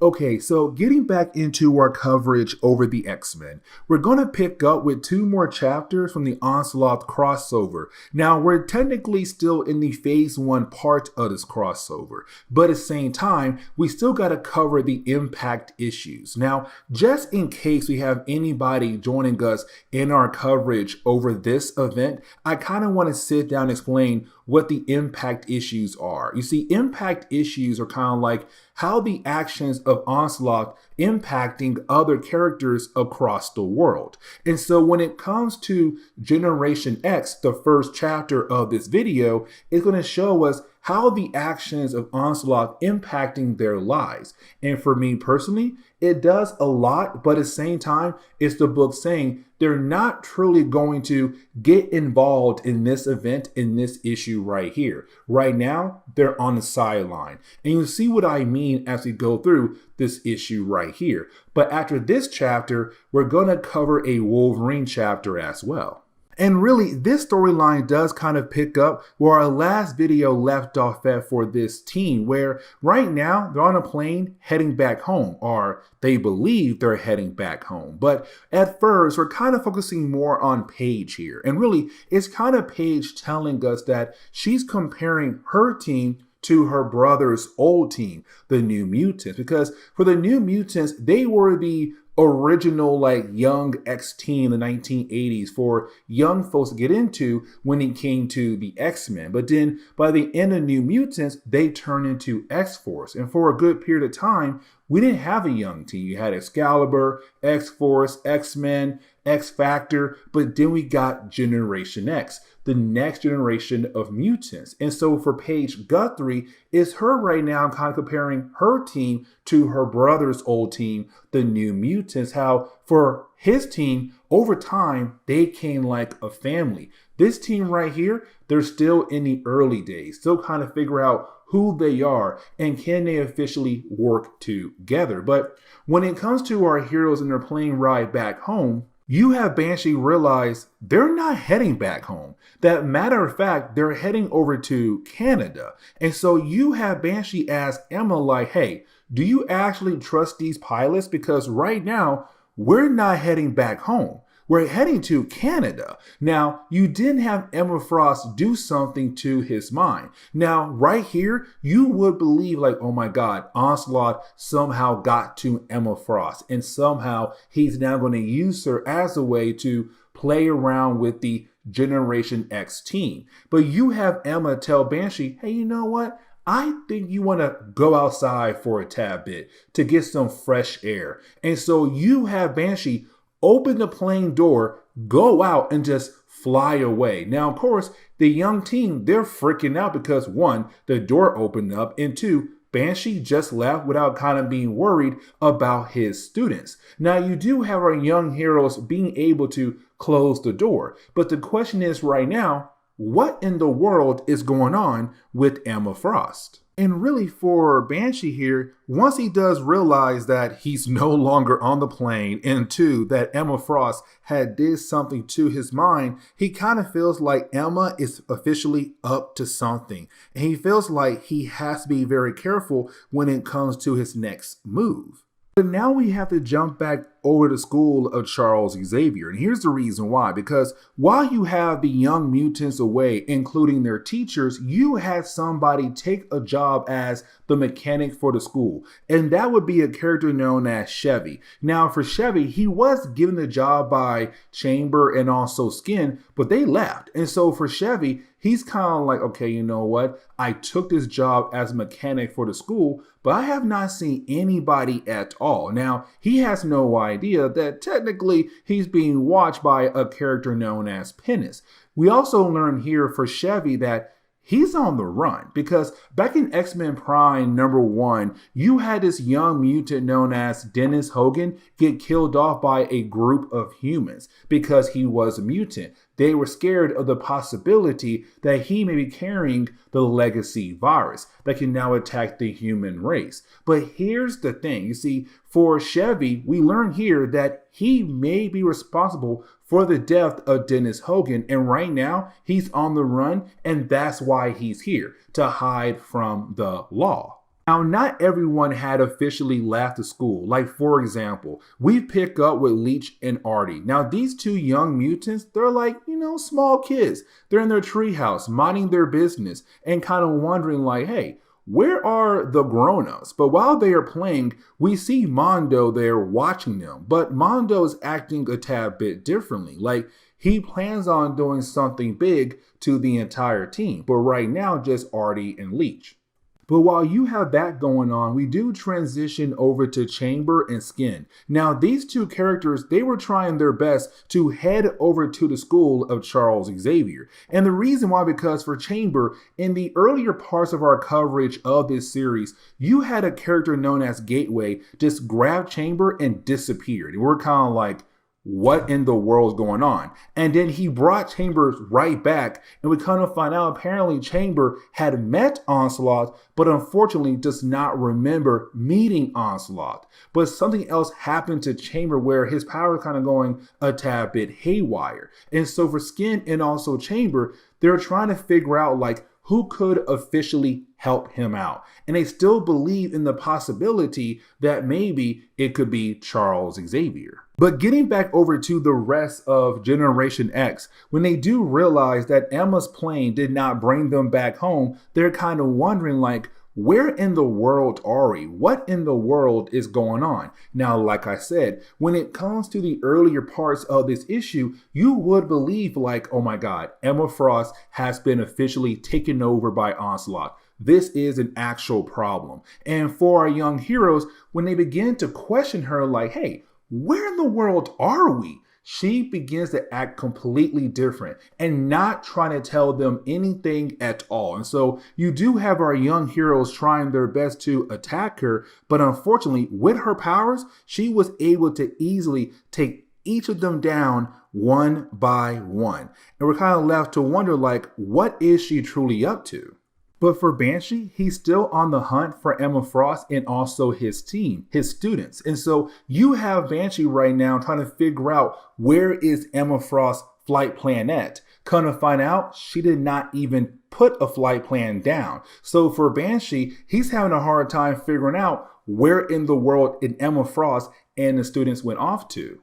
Okay, so getting back into our coverage over the X-Men, we're going to pick up with 2 more chapters from the Onslaught crossover. Now, we're technically still in the phase 1 part of this crossover, but at the same time, we still got to cover the impact issues. Now, just in case we have anybody joining us in our coverage over this event, I kind of want to sit down and explain what the impact issues are. You see, impact issues are kind of like how the actions of Onslaught impacting other characters across the world. And so when it comes to Generation X, the first chapter of this video, it's going to show us how the actions of Onslaught impacting their lives. And for me personally, it does a lot, but at the same time, it's the book saying they're not truly going to get involved in this event, in this issue right here. Right now, they're on the sideline. And you'll see what I mean as we go through this issue right here. But after this chapter, we're going to cover a Wolverine chapter as well. And really, this storyline does kind of pick up where our last video left off at for this team, where right now they're on a plane heading back home, or they believe they're heading back home. But at first, we're kind of focusing more on Paige here. And really, it's kind of Paige telling us that she's comparing her team to her brother's old team, the New Mutants, because for the New Mutants, they were the original like young X team in the 1980s for young folks to get into when it came to the X-Men. But then by the end of New Mutants, they turned into X-Force. And for a good period of time, we didn't have a young team. You had Excalibur, X-Force, X-Men, X-Factor, but then we got Generation X, the next generation of mutants. And so for Paige Guthrie, it's her right now kind of comparing her team to her brother's old team, the New Mutants, how for his team, over time, they came like a family. This team right here, they're still in the early days, still kind of figure out who they are and can they officially work together. But when it comes to our heroes and their plane ride back home, you have Banshee realize they're not heading back home. That matter of fact, they're heading over to Canada. And so you have Banshee ask Emma like, hey, do you actually trust these pilots? Because right now, we're not heading back home. We're heading to Canada. Now, you didn't have Emma Frost do something to his mind. Now, right here, you would believe like, oh my God, Onslaught somehow got to Emma Frost and somehow he's now going to use her as a way to play around with the Generation X team. But you have Emma tell Banshee, hey, you know what? I think you want to go outside for a tad bit to get some fresh air. And so you have Banshee open the plane door, go out and just fly away. Now, of course, the young team, they're freaking out because one, the door opened up, and two, Banshee just left without kind of being worried about his students. Now, you do have our young heroes being able to close the door. But the question is right now, what in the world is going on with Emma Frost? And really for Banshee here, once he does realize that he's no longer on the plane, and two, that Emma Frost had did something to his mind, he kind of feels like Emma is officially up to something. And he feels like he has to be very careful when it comes to his next move. But now we have to jump back over the school of Charles Xavier. And here's the reason why. Because while you have the young mutants away, including their teachers, you had somebody take a job as the mechanic for the school. And that would be a character known as Chevy. Now for Chevy, he was given the job by Chamber and also Skin, but they left. And so for Chevy, he's kind of like, okay, you know what? I took this job as a mechanic for the school, but I have not seen anybody at all. Now, he has no idea that technically he's being watched by a character known as Pennis. We also learn here for Chevy that he's on the run because back in X-Men Prime #1, you had this young mutant known as Dennis Hogan get killed off by a group of humans because he was a mutant. They were scared of the possibility that he may be carrying the legacy virus that can now attack the human race. But here's the thing. You see, for Chevy, we learn here that he may be responsible for the death of Dennis Hogan. And right now, he's on the run, and that's why he's here, to hide from the law. Now, not everyone had officially left the school. Like, for example, we pick up with Leech and Artie. Now, these two young mutants, they're like, small kids. They're in their treehouse, minding their business, and kind of wondering like, hey, where are the grown-ups? But while they are playing, we see Mondo there watching them. But Mondo is acting a tad bit differently. Like, he plans on doing something big to the entire team. But right now, just Artie and Leech. But while you have that going on, we do transition over to Chamber and Skin. Now, these two characters, they were trying their best to head over to the school of Charles Xavier. And the reason why, because for Chamber, in the earlier parts of our coverage of this series, you had a character known as Gateway just grab Chamber and disappeared. And we're kind of like, what in the world is going on? And then he brought Chamber right back, and we kind of find out apparently Chamber had met Onslaught, but unfortunately does not remember meeting Onslaught. But something else happened to Chamber where his power is kind of going a tad bit haywire. And so for Skin and also Chamber, they're trying to figure out like who could officially help him out. And they still believe in the possibility that maybe it could be Charles Xavier. But getting back over to the rest of Generation X, when they do realize that Emma's plane did not bring them back home, they're kind of wondering like, where in the world are we? What in the world is going on? Now, like I said, when it comes to the earlier parts of this issue, you would believe like, oh my God, Emma Frost has been officially taken over by Onslaught. This is an actual problem. And for our young heroes, when they begin to question her like, hey, where in the world are we? She begins to act completely different and not trying to tell them anything at all. And so you do have our young heroes trying their best to attack her, but unfortunately with her powers, she was able to easily take each of them down one by one. And we're kind of left to wonder like, what is she truly up to? But for Banshee, he's still on the hunt for Emma Frost and also his team, his students. And so you have Banshee right now trying to figure out where is Emma Frost's flight plan at. Come to find out, she did not even put a flight plan down. So for Banshee, he's having a hard time figuring out where in the world Emma Frost and the students went off to.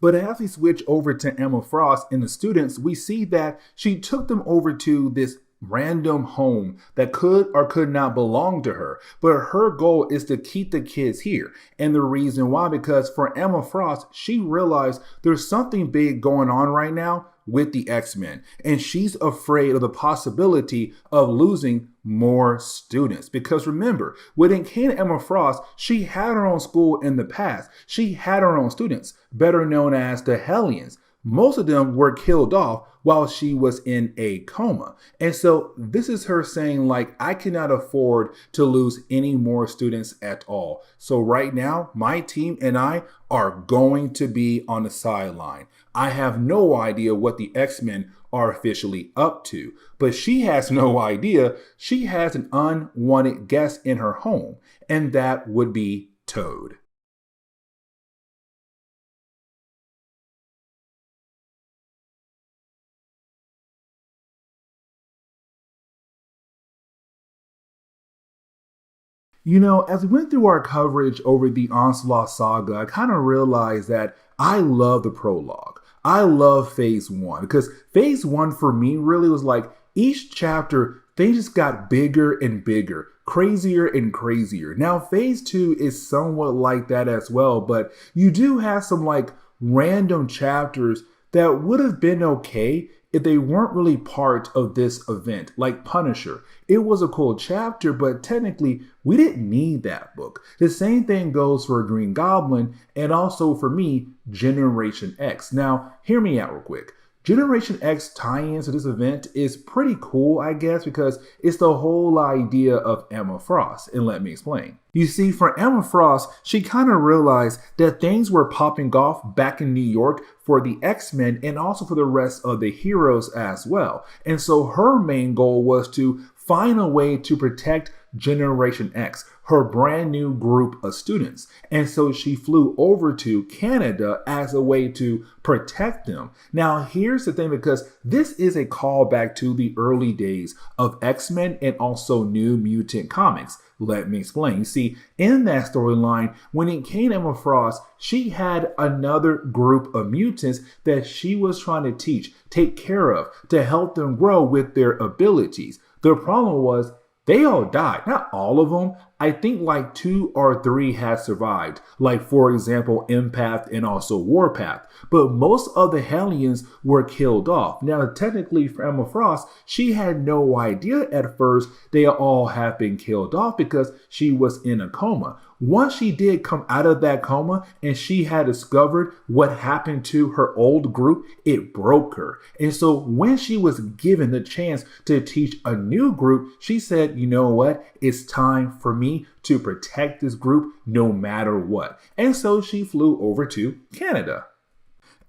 But as we switch over to Emma Frost and the students, we see that she took them over to this random home that could or could not belong to her. But her goal is to keep the kids here. And the reason why, because for Emma Frost, she realized there's something big going on right now with the X-Men. And she's afraid of the possibility of losing more students. Because remember, when it came to Emma Frost, she had her own school in the past. She had her own students, better known as the Hellions. Most of them were killed off while she was in a coma. And so this is her saying, like, I cannot afford to lose any more students at all. So right now, my team and I are going to be on the sideline. I have no idea what the X-Men are officially up to, but she has no idea. She has an unwanted guest in her home, and that would be Toad. You know, as we went through our coverage over the Onslaught saga, I kind of realized that I love the prologue. I love phase one because phase one for me really was like each chapter, they just got bigger and bigger, crazier and crazier. Now, phase two is somewhat like that as well, but you do have some like random chapters that would have been okay if they weren't really part of this event, like Punisher. It was a cool chapter, but technically we didn't need that book. The same thing goes for Green Goblin and also for me, Generation X. Now, hear me out real quick. Generation X tie-ins to this event is pretty cool, I guess, because it's the whole idea of Emma Frost, and let me explain. You see, for Emma Frost, she kind of realized that things were popping off back in New York for the X-Men and also for the rest of the heroes as well. And so her main goal was to find a way to protect Generation X, her brand new group of students. And so she flew over to Canada as a way to protect them. Now, here's the thing, because this is a callback to the early days of X-Men and also New Mutant comics. Let me explain. You see, in that storyline, when it came to Emma Frost, she had another group of mutants that she was trying to teach, take care of, to help them grow with their abilities. The problem was they all died. Not all of them. I think like 2 or 3 had survived. Like, for example, Empath and also Warpath. But most of the Hellions were killed off. Now, technically for Emma Frost, she had no idea at first they all have been killed off because she was in a coma. Once she did come out of that coma and she had discovered what happened to her old group, it broke her. And so when she was given the chance to teach a new group, she said, you know what? It's time for me to protect this group no matter what. And so she flew over to Canada.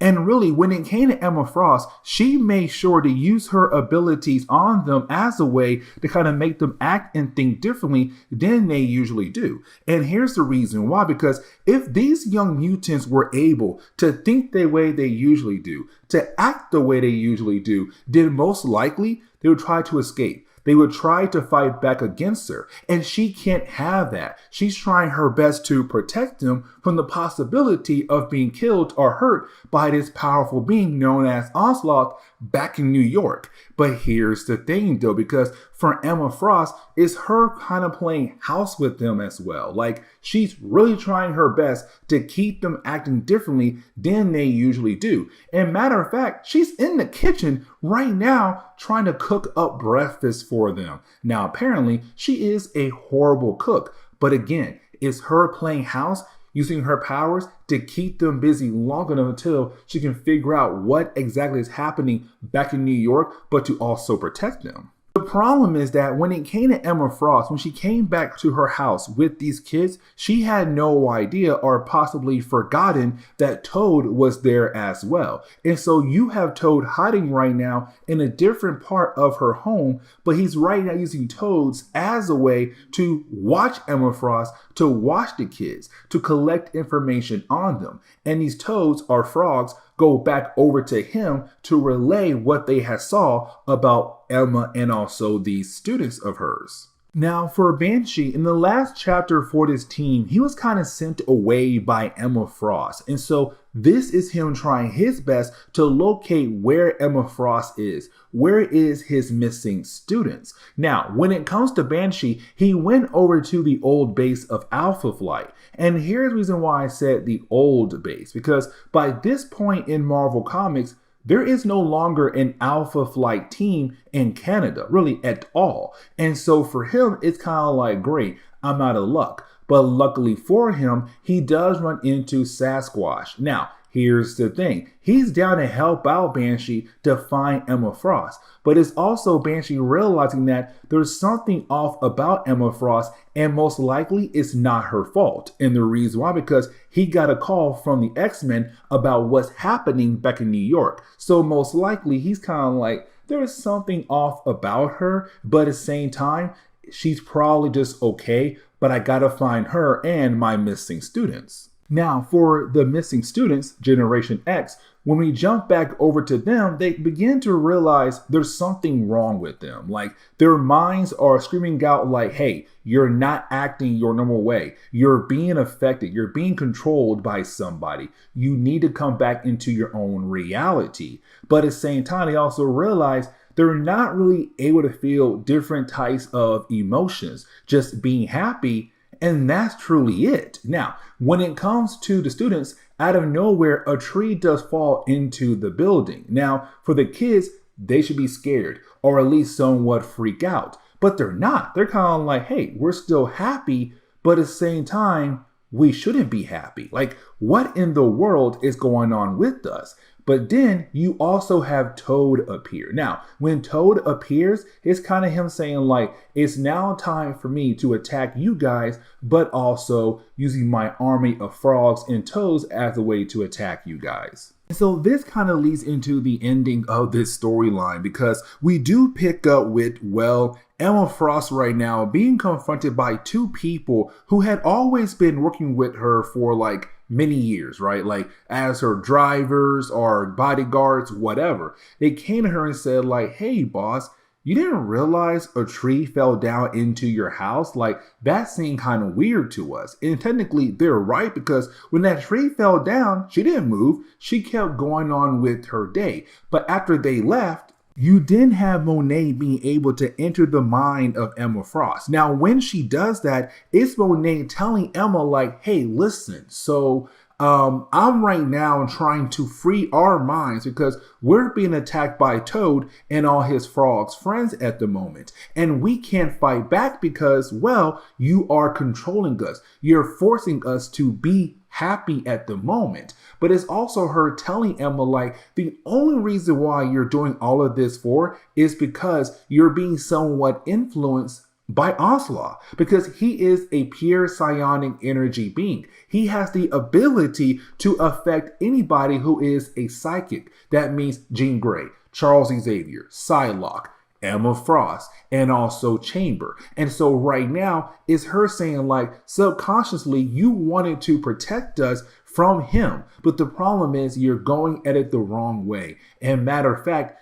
And really, when it came to Emma Frost, she made sure to use her abilities on them as a way to kind of make them act and think differently than they usually do. And here's the reason why, because if these young mutants were able to think the way they usually do, to act the way they usually do, then most likely they would try to escape. They would try to fight back against her, and she can't have that. She's trying her best to protect them from the possibility of being killed or hurt by this powerful being known as Onslaught back in New York. But here's the thing though, because for Emma Frost, it's her kind of playing house with them as well. Like, she's really trying her best to keep them acting differently than they usually do. And matter of fact, she's in the kitchen right now trying to cook up breakfast for them. Now, apparently, she is a horrible cook. But again, it's her playing house, using her powers to keep them busy long enough until she can figure out what exactly is happening back in New York, but to also protect them. The problem is that when it came to Emma Frost, when she came back to her house with these kids, she had no idea or possibly forgotten that Toad was there as well. And so you have Toad hiding right now in a different part of her home, but he's right now using Toads as a way to watch Emma Frost, to watch the kids, to collect information on them. And these Toads or frogs go back over to him to relay what they had saw about Emma and also these students of hers. Now, for Banshee, in the last chapter for this team, he was kind of sent away by Emma Frost. And so this is him trying his best to locate where Emma Frost is. Where is his missing students? Now, when it comes to Banshee, he went over to the old base of Alpha Flight. And here's the reason why I said the old base, because by this point in Marvel Comics, there is no longer an Alpha Flight team in Canada, really at all. And so for him, it's kind of like, great, I'm out of luck. But luckily for him, he does run into Sasquatch. Now, here's the thing. He's down to help out Banshee to find Emma Frost. But it's also Banshee realizing that there's something off about Emma Frost, and most likely it's not her fault. And the reason why, because he got a call from the X-Men about what's happening back in New York. So most likely he's kind of like, there is something off about her, but at the same time, she's probably just okay, but I gotta find her and my missing students. Now, for the missing students, Generation X, when we jump back over to them, they begin to realize there's something wrong with them. Like, their minds are screaming out like, hey, you're not acting your normal way. You're being affected. You're being controlled by somebody. You need to come back into your own reality. But at the same time, they also realize they're not really able to feel different types of emotions, just being happy. And that's truly it. Now, when it comes to the students, out of nowhere, a tree does fall into the building. Now, for the kids, they should be scared or at least somewhat freak out. But they're not. They're kind of like, hey, we're still happy, but at the same time, we shouldn't be happy. Like, what in the world is going on with us? But then you also have Toad appear. Now, when Toad appears, it's kind of him saying like, it's now time for me to attack you guys, but also using my army of frogs and toads as a way to attack you guys. So this kind of leads into the ending of this storyline, because we do pick up with, well, Emma Frost right now being confronted by two people who had always been working with her for like many years, right? Like as her drivers or bodyguards, whatever. They came to her and said like, hey boss, you didn't realize a tree fell down into your house? Like, that seemed kind of weird to us. And technically, they're right, because when that tree fell down, she didn't move. She kept going on with her day. But after they left, you then have Monet being able to enter the mind of Emma Frost. Now, when she does that, it's Monet telling Emma like, hey, listen, so I'm right now trying to free our minds because we're being attacked by Toad and all his frogs friends at the moment. And we can't fight back because, well, you are controlling us. You're forcing us to be happy at the moment. But it's also her telling Emma like, the only reason why you're doing all of this for is because you're being somewhat influenced by Onslaught, because he is a pure psionic energy being. He has the ability to affect anybody who is a psychic. That means Jean Grey, Charles Xavier, Psylocke, Emma Frost, and also Chamber. And so right now is her saying like, subconsciously you wanted to protect us from him, but the problem is you're going at it the wrong way. And matter of fact,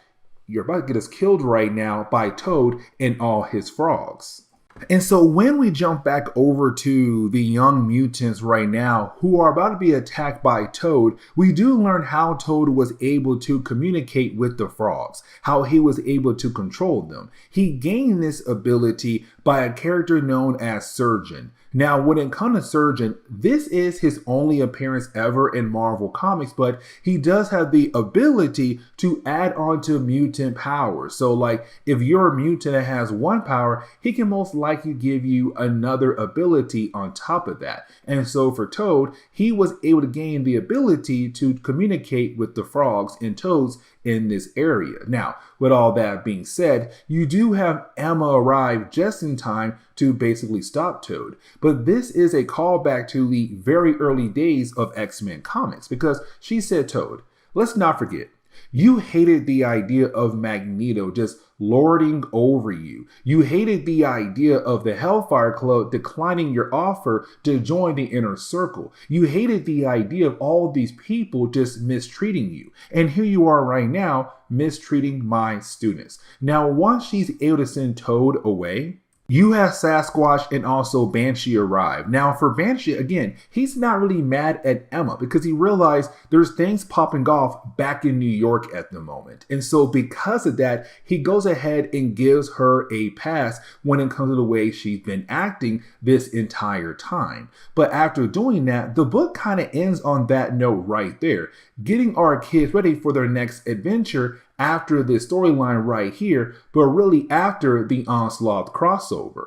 you're about to get us killed right now by Toad and all his frogs. And so when we jump back over to the young mutants right now who are about to be attacked by Toad, we do learn how Toad was able to communicate with the frogs, how he was able to control them. He gained this ability by a character known as Surgeon. Now, when it comes to Surgeon, this is his only appearance ever in Marvel Comics, but he does have the ability to add on to mutant powers. So, like, if you're a mutant that has one power, he can most likely give you another ability on top of that. And so for Toad, he was able to gain the ability to communicate with the frogs and toads in this area. Now, with all that being said, you do have Emma arrive just in time to basically stop Toad. But this is a callback to the very early days of X-Men comics, because she said, Toad, let's not forget, you hated the idea of Magneto just lording over you. You hated the idea of the Hellfire Club declining your offer to join the inner circle. You hated the idea of all these people just mistreating you. And here you are right now mistreating my students. Now, once she's able to send Toad away, you have Sasquatch and also Banshee arrive. Now, for Banshee, again, he's not really mad at Emma because he realized there's things popping off back in New York at the moment. And so, because of that, he goes ahead and gives her a pass when it comes to the way she's been acting this entire time. But after doing that, the book kind of ends on that note right there, getting our kids ready for their next adventure after this storyline right here, but really after the Onslaught crossover.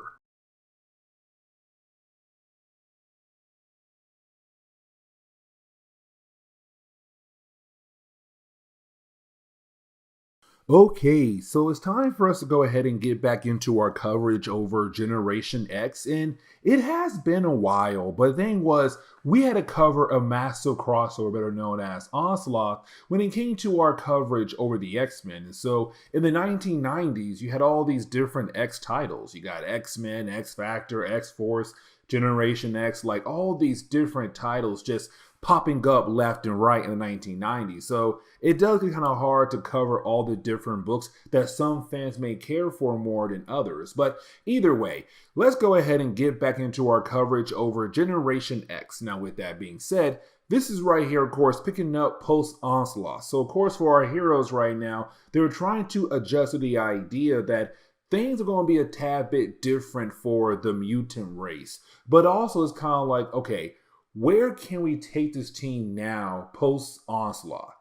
Okay, so it's time for us to go ahead and get back into our coverage over Generation X, and it has been a while, but the thing was, we had to cover a massive crossover better known as Onslaught when it came to our coverage over the X-Men. And so in the 1990s, you had all these different X titles. You got X-Men, X-Factor, X-Force, Generation X, like all these different titles just popping up left and right in the 1990s. So it does get kind of hard to cover all the different books that some fans may care for more than others. But either way, let's go ahead and get back into our coverage over Generation X. Now, with that being said, this is right here, of course, picking up Post-Onslaught. So, of course, for our heroes right now, they're trying to adjust to the idea that things are going to be a tad bit different for the mutant race. But also, it's kind of like, okay, where can we take this team now post-Onslaught?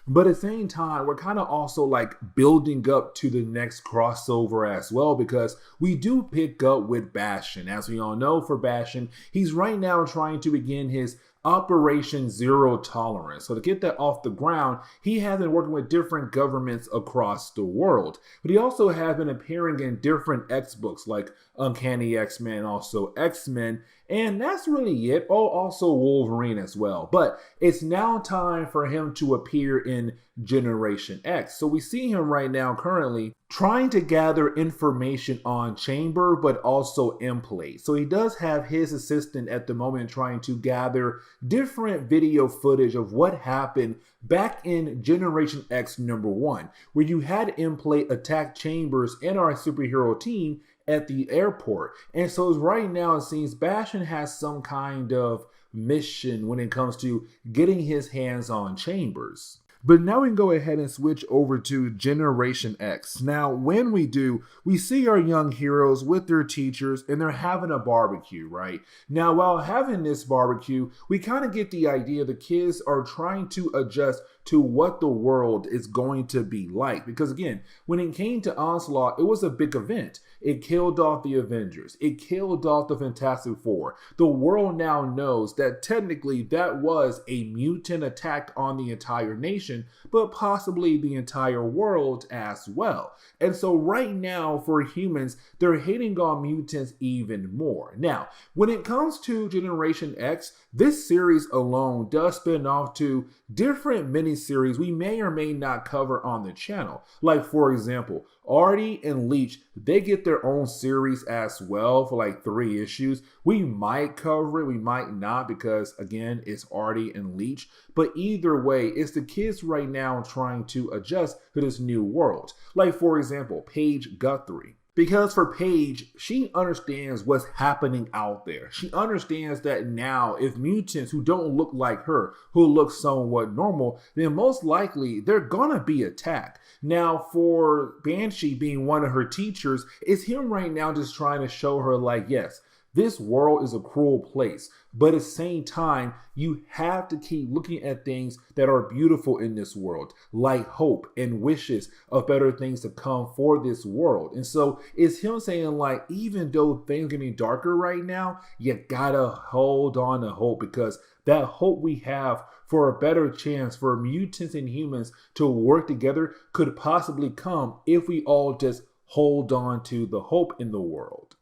But at the same time, we're kind of also like building up to the next crossover as well, because we do pick up with Bastion. As we all know, for Bastion, he's right now trying to begin his Operation Zero Tolerance. So to get that off the ground, he has been working with different governments across the world. But he also has been appearing in different X books like Uncanny X-Men, also X-Men, and that's really it. Oh, also Wolverine as well. But it's now time for him to appear in Generation X. So we see him right now currently trying to gather information on Chamber, but also Emplate. So he does have his assistant at the moment trying to gather different video footage of what happened back in Generation X #1, where you had Emplate attack Chambers and our superhero team at the airport. And so right now it seems Bastion has some kind of mission when it comes to getting his hands on Chambers. But now we can go ahead and switch over to Generation X. Now, when we do, we see our young heroes with their teachers and they're having a barbecue, right? Now, while having this barbecue, we kind of get the idea the kids are trying to adjust to what the world is going to be like. Because again, when it came to Onslaught, it was a big event. It killed off the Avengers. It killed off the Fantastic Four. The world now knows that technically that was a mutant attack on the entire nation, but possibly the entire world as well. And so right now for humans, they're hating on mutants even more. Now, when it comes to Generation X, this series alone does spin off to different miniseries we may or may not cover on the channel. Like, for example, Artie and Leech, they get their own series as well for like 3 issues. We might cover it, we might not, because again, it's Artie and Leech. But either way, it's the kids right now trying to adjust to this new world. Like, for example, Paige Guthrie. Because for Paige, she understands what's happening out there. She understands that now if mutants who don't look like her, who look somewhat normal, then most likely they're gonna be attacked. Now for Banshee being one of her teachers, it's him right now just trying to show her like, yes, this world is a cruel place, but at the same time, you have to keep looking at things that are beautiful in this world, like hope and wishes of better things to come for this world. And so it's him saying like, even though things can be darker right now, you gotta hold on to hope, because that hope we have for a better chance for mutants and humans to work together could possibly come if we all just hold on to the hope in the world.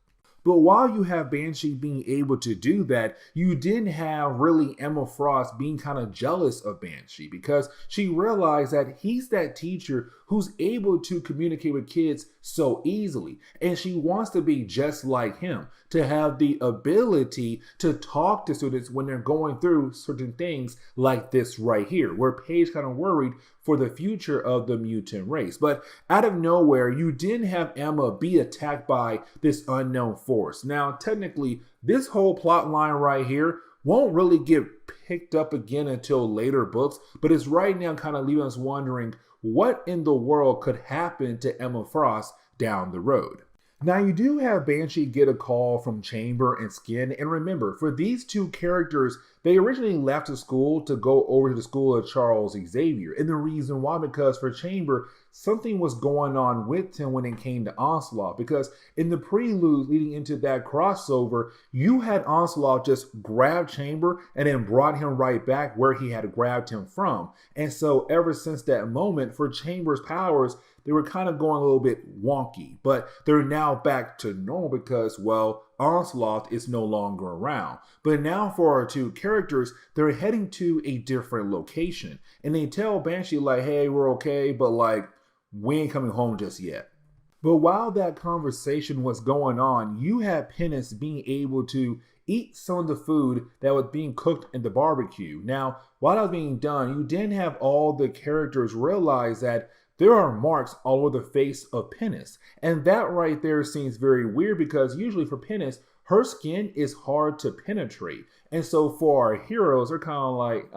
But while you have Banshee being able to do that, you didn't have really Emma Frost being kind of jealous of Banshee, because she realized that he's that teacher who's able to communicate with kids so easily. And she wants to be just like him, to have the ability to talk to students when they're going through certain things like this right here, where Paige kind of worried for the future of the mutant race. But out of nowhere, you didn't have Emma be attacked by this unknown force. Now, technically, this whole plot line right here won't really get picked up again until later books, but it's right now kind of leaving us wondering what in the world could happen to Emma Frost down the road. Now, you do have Banshee get a call from Chamber and Skin, and remember, for these two characters, they originally left the school to go over to the school of Charles Xavier. And the reason why, because for Chamber, something was going on with him when it came to Onslaught. Because in the prelude leading into that crossover, you had Onslaught just grab Chamber and then brought him right back where he had grabbed him from. And so ever since that moment, for Chamber's powers, they were kind of going a little bit wonky, but they're now back to normal because, well, Onslaught is no longer around. But now for our two characters, they're heading to a different location. And they tell Banshee like, hey, we're okay, but like, we ain't coming home just yet. But while that conversation was going on, you had Penance being able to eat some of the food that was being cooked in the barbecue. Now, while that was being done, you didn't have all the characters realize that there are marks all over the face of Penance. And that right there seems very weird because usually for Penance, her skin is hard to penetrate. And so for our heroes, they're kind of like,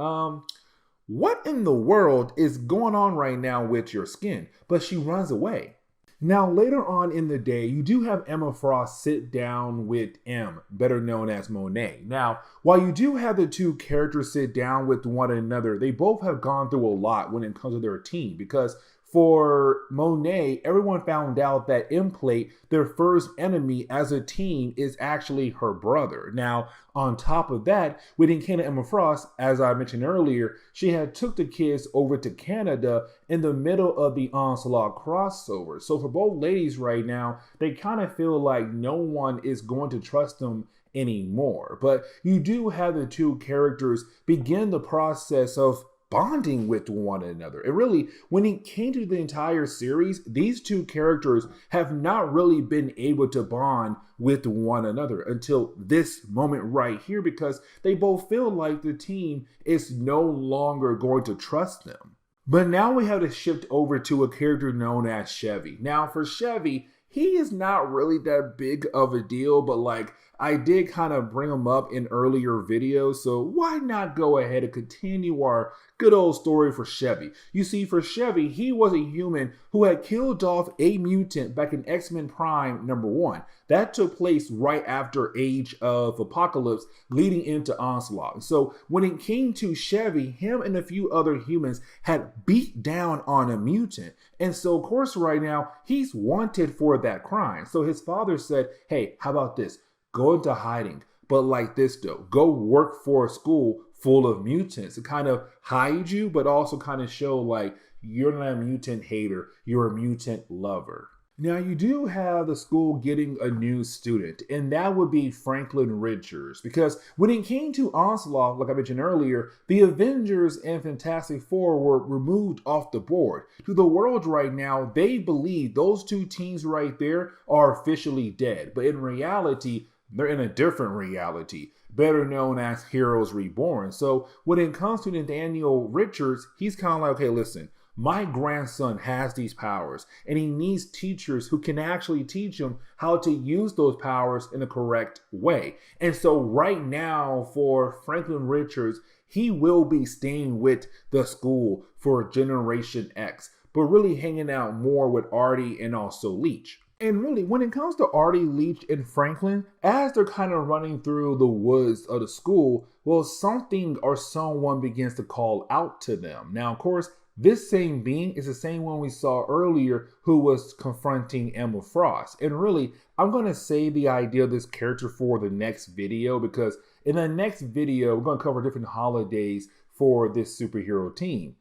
what in the world is going on right now with your skin? But she runs away. Now, later on in the day, you do have Emma Frost sit down with M, better known as Monet. Now, while you do have the two characters sit down with one another, they both have gone through a lot when it comes to their team because for Monet, everyone found out that Emplate, their first enemy as a team, is actually her brother. Now, on top of that, with Canada Emma Frost, as I mentioned earlier, she had took the kids over to Canada in the middle of the Onslaught crossover. So for both ladies right now, they kind of feel like no one is going to trust them anymore. But you do have the two characters begin the process of bonding with one another. And really, when it came to the entire series, these two characters have not really been able to bond with one another until this moment right here because they both feel like the team is no longer going to trust them. But now we have to shift over to a character known as Chevy. Now for Chevy, he is not really that big of a deal, but like I did kind of bring him up in earlier videos, so why not go ahead and continue our good old story for Chevy. You see, for Chevy, he was a human who had killed off a mutant back in X-Men Prime #1. That took place right after Age of Apocalypse, leading into Onslaught. So when it came to Chevy, him and a few other humans had beat down on a mutant. And so, of course, right now, he's wanted for that crime. So his father said, hey, how about this? Go into hiding. But like this though, go work for a school full of mutants to kind of hide you, but also kind of show like you're not a mutant hater, you're a mutant lover. Now you do have the school getting a new student, and that would be Franklin Richards, because when it came to Onslaught, like I mentioned earlier, the Avengers and Fantastic Four were removed off the board. To the world right now, they believe those two teams right there are officially dead, but in reality, they're in a different reality, better known as Heroes Reborn. So when it comes to Nathaniel Richards, he's kind of like, okay, listen, my grandson has these powers and he needs teachers who can actually teach him how to use those powers in the correct way. And so right now for Franklin Richards, he will be staying with the school for Generation X, but really hanging out more with Artie and also Leech. And really, when it comes to Artie, Leech, and Franklin, as they're kind of running through the woods of the school, well, something or someone begins to call out to them. Now, of course, this same being is the same one we saw earlier who was confronting Emma Frost. And really, I'm going to save the idea of this character for the next video, because in the next video, we're going to cover different holidays for this superhero team.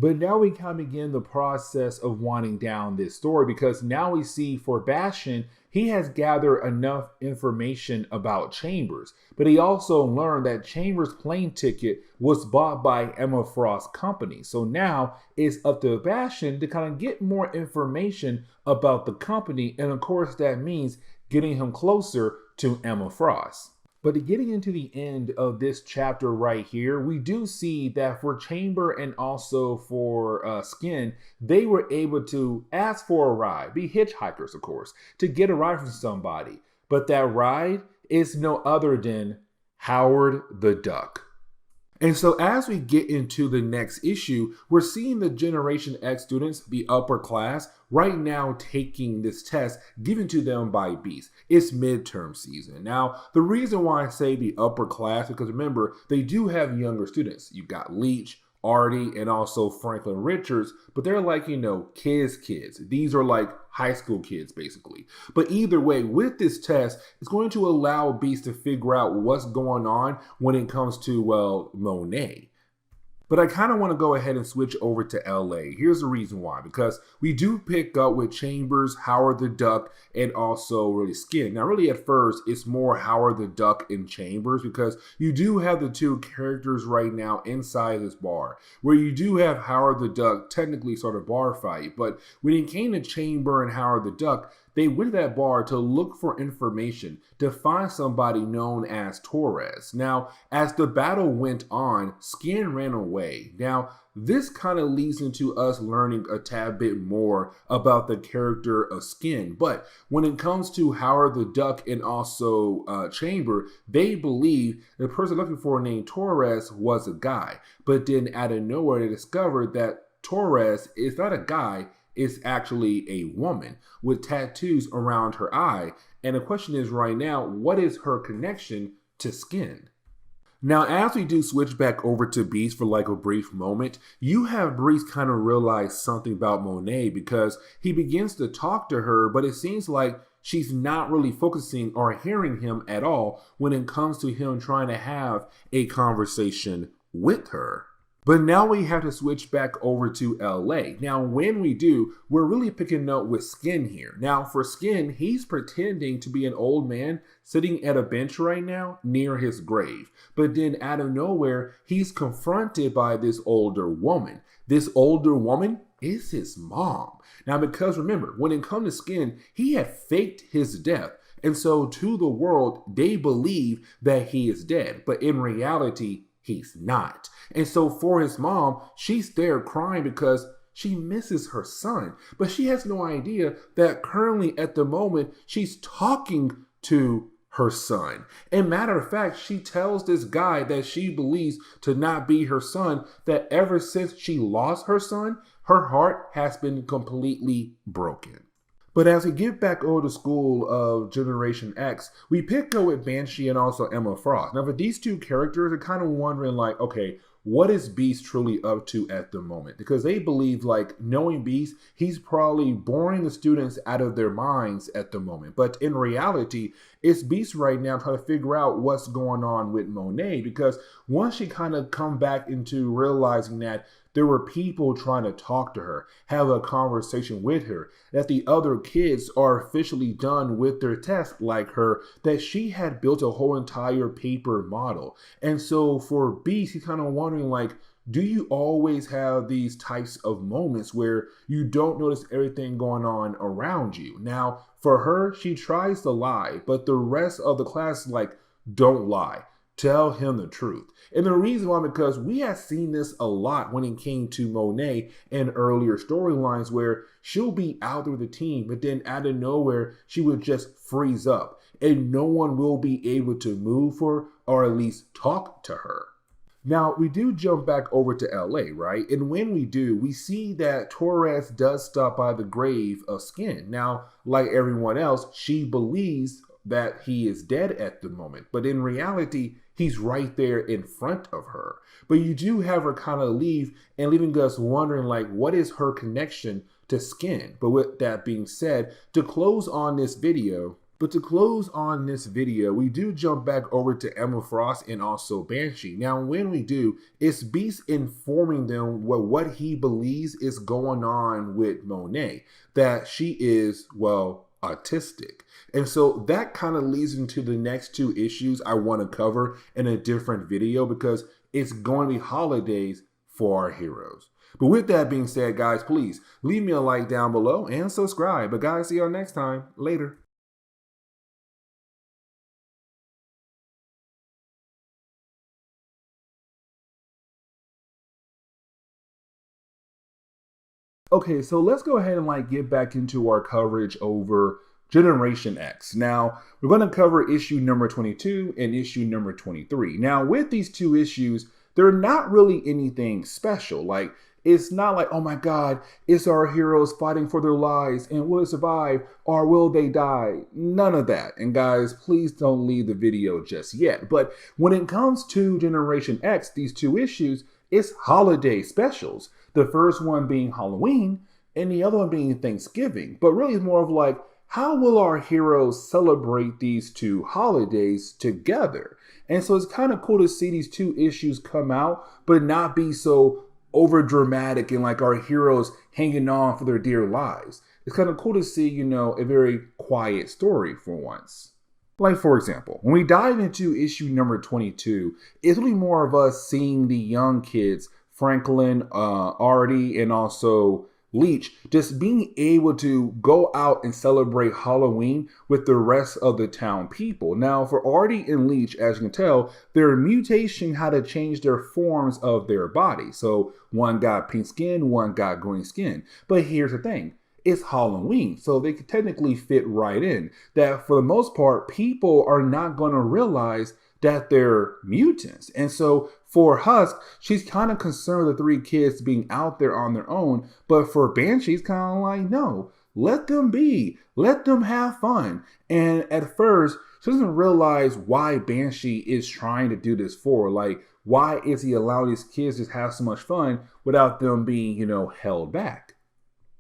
But now we kind of begin the process of winding down this story, because now we see for Bastion, he has gathered enough information about Chambers, but he also learned that Chambers' plane ticket was bought by Emma Frost's company. So now it's up to Bastion to kind of get more information about the company, and of course that means getting him closer to Emma Frost. But getting into the end of this chapter right here, we do see that for Chamber and also for Skin, they were able to ask for a ride, be hitchhikers, of course, to get a ride from somebody. But that ride is no other than Howard the Duck. And so as we get into the next issue, we're seeing the Generation X students, the upper class, right now taking this test given to them by Beast. It's midterm season. Now, the reason why I say the upper class, because remember, they do have younger students. You've got Leech, Artie, and also Franklin Richards, but they're like, kids. These are like high school kids, basically. But either way, with this test, it's going to allow Beast to figure out what's going on when it comes to, well, Monet. But I kind of want to go ahead and switch over to LA. Here's the reason why. Because we do pick up with Chambers, Howard the Duck, and also really Skin. Now, really at first, it's more Howard the Duck and Chambers, because you do have the two characters right now inside this bar, where you do have Howard the Duck technically sort of bar fight. But when it came to Chamber and Howard the Duck, they went to that bar to look for information, to find somebody known as Torres. Now, as the battle went on, Skin ran away. Now, this kind of leads into us learning a tad bit more about the character of Skin. But when it comes to Howard the Duck and also Chamber, they believe the person looking for named Torres was a guy. But then out of nowhere, they discovered that Torres is not a guy, is actually a woman with tattoos around her eye. And the question is right now, what is her connection to Skin? Now, as we do switch back over to Beast for like a brief moment, you have Beast kind of realize something about Monet, because he begins to talk to her, but it seems like she's not really focusing or hearing him at all when it comes to him trying to have a conversation with her. But now we have to switch back over to LA. Now, when we do, we're really picking up with Skin here. Now, for Skin, he's pretending to be an old man sitting at a bench right now near his grave. But then out of nowhere, he's confronted by this older woman. This older woman is his mom. Now, because remember, when it comes to Skin, he had faked his death. And so to the world, they believe that he is dead. But in reality, he's not. And so for his mom, she's there crying because she misses her son. But she has no idea that currently at the moment, she's talking to her son. And matter of fact, she tells this guy that she believes to not be her son, that ever since she lost her son, her heart has been completely broken. But as we get back over to school of Generation X, we pick up with Banshee and also Emma Frost. Now, for these two characters, are kind of wondering like, okay, what is Beast truly up to at the moment? Because they believe, like, knowing Beast, he's probably boring the students out of their minds at the moment. But in reality, it's Beast right now trying to figure out what's going on with Monet, because once she kind of come back into realizing that there were people trying to talk to her, have a conversation with her, that the other kids are officially done with their test like her, that she had built a whole entire paper model. And so for Beast, he's kind of wondering, like, do you always have these types of moments where you don't notice everything going on around you? Now, for her, she tries to lie, but the rest of the class is like, don't lie. Tell him the truth. And the reason why, because we have seen this a lot when it came to Monet in earlier storylines, where she'll be out with the team, but then out of nowhere, she would just freeze up and no one will be able to move her or at least talk to her. Now, we do jump back over to LA, right? And when we do, we see that Torres does stop by the grave of Skin. Now, like everyone else, she believes that he is dead at the moment, but in reality, he's right there in front of her. But you do have her kind of leave and leaving us wondering, like, what is her connection to Skin? But with that being said, to close on this video, But to close on this video, we do jump back over to Emma Frost and also Banshee. Now, when we do, it's Beast informing them what he believes is going on with Monet, that she is, well, autistic. And so that kind of leads into the next two issues I want to cover in a different video, because it's going to be holidays for our heroes. But with that being said, guys, please leave me a like down below and subscribe. But guys, see y'all next time. Later. Okay, so let's go ahead and get back into our coverage over Generation X. Now, we're going to cover issue number 22 and issue number 23. Now, with these two issues, they're not really anything special. It's not like, oh my God, it's our heroes fighting for their lives and will they survive or will they die? None of that. And guys, please don't leave the video just yet. But when it comes to Generation X, these two issues, it's holiday specials. The first one being Halloween and the other one being Thanksgiving. But really it's more of how will our heroes celebrate these two holidays together? And so it's kind of cool to see these two issues come out, but not be so over dramatic and our heroes hanging on for their dear lives. It's kind of cool to see, a very quiet story for once. For example, when we dive into issue number 22, it's really more of us seeing the young kids, Franklin, Artie, and also Leech, just being able to go out and celebrate Halloween with the rest of the town people. Now, for Artie and Leech, as you can tell, their mutation had to change their forms of their body. So one got pink skin, one got green skin. But here's the thing. It's Halloween, so they could technically fit right in. That for the most part, people are not going to realize that they're mutants. And so for Husk, she's kind of concerned with the three kids being out there on their own. But for Banshee, she's kind of like, no, let them be. Let them have fun. And at first, she doesn't realize why Banshee is trying to do this for. Why is he allowing these kids to have so much fun without them being, held back?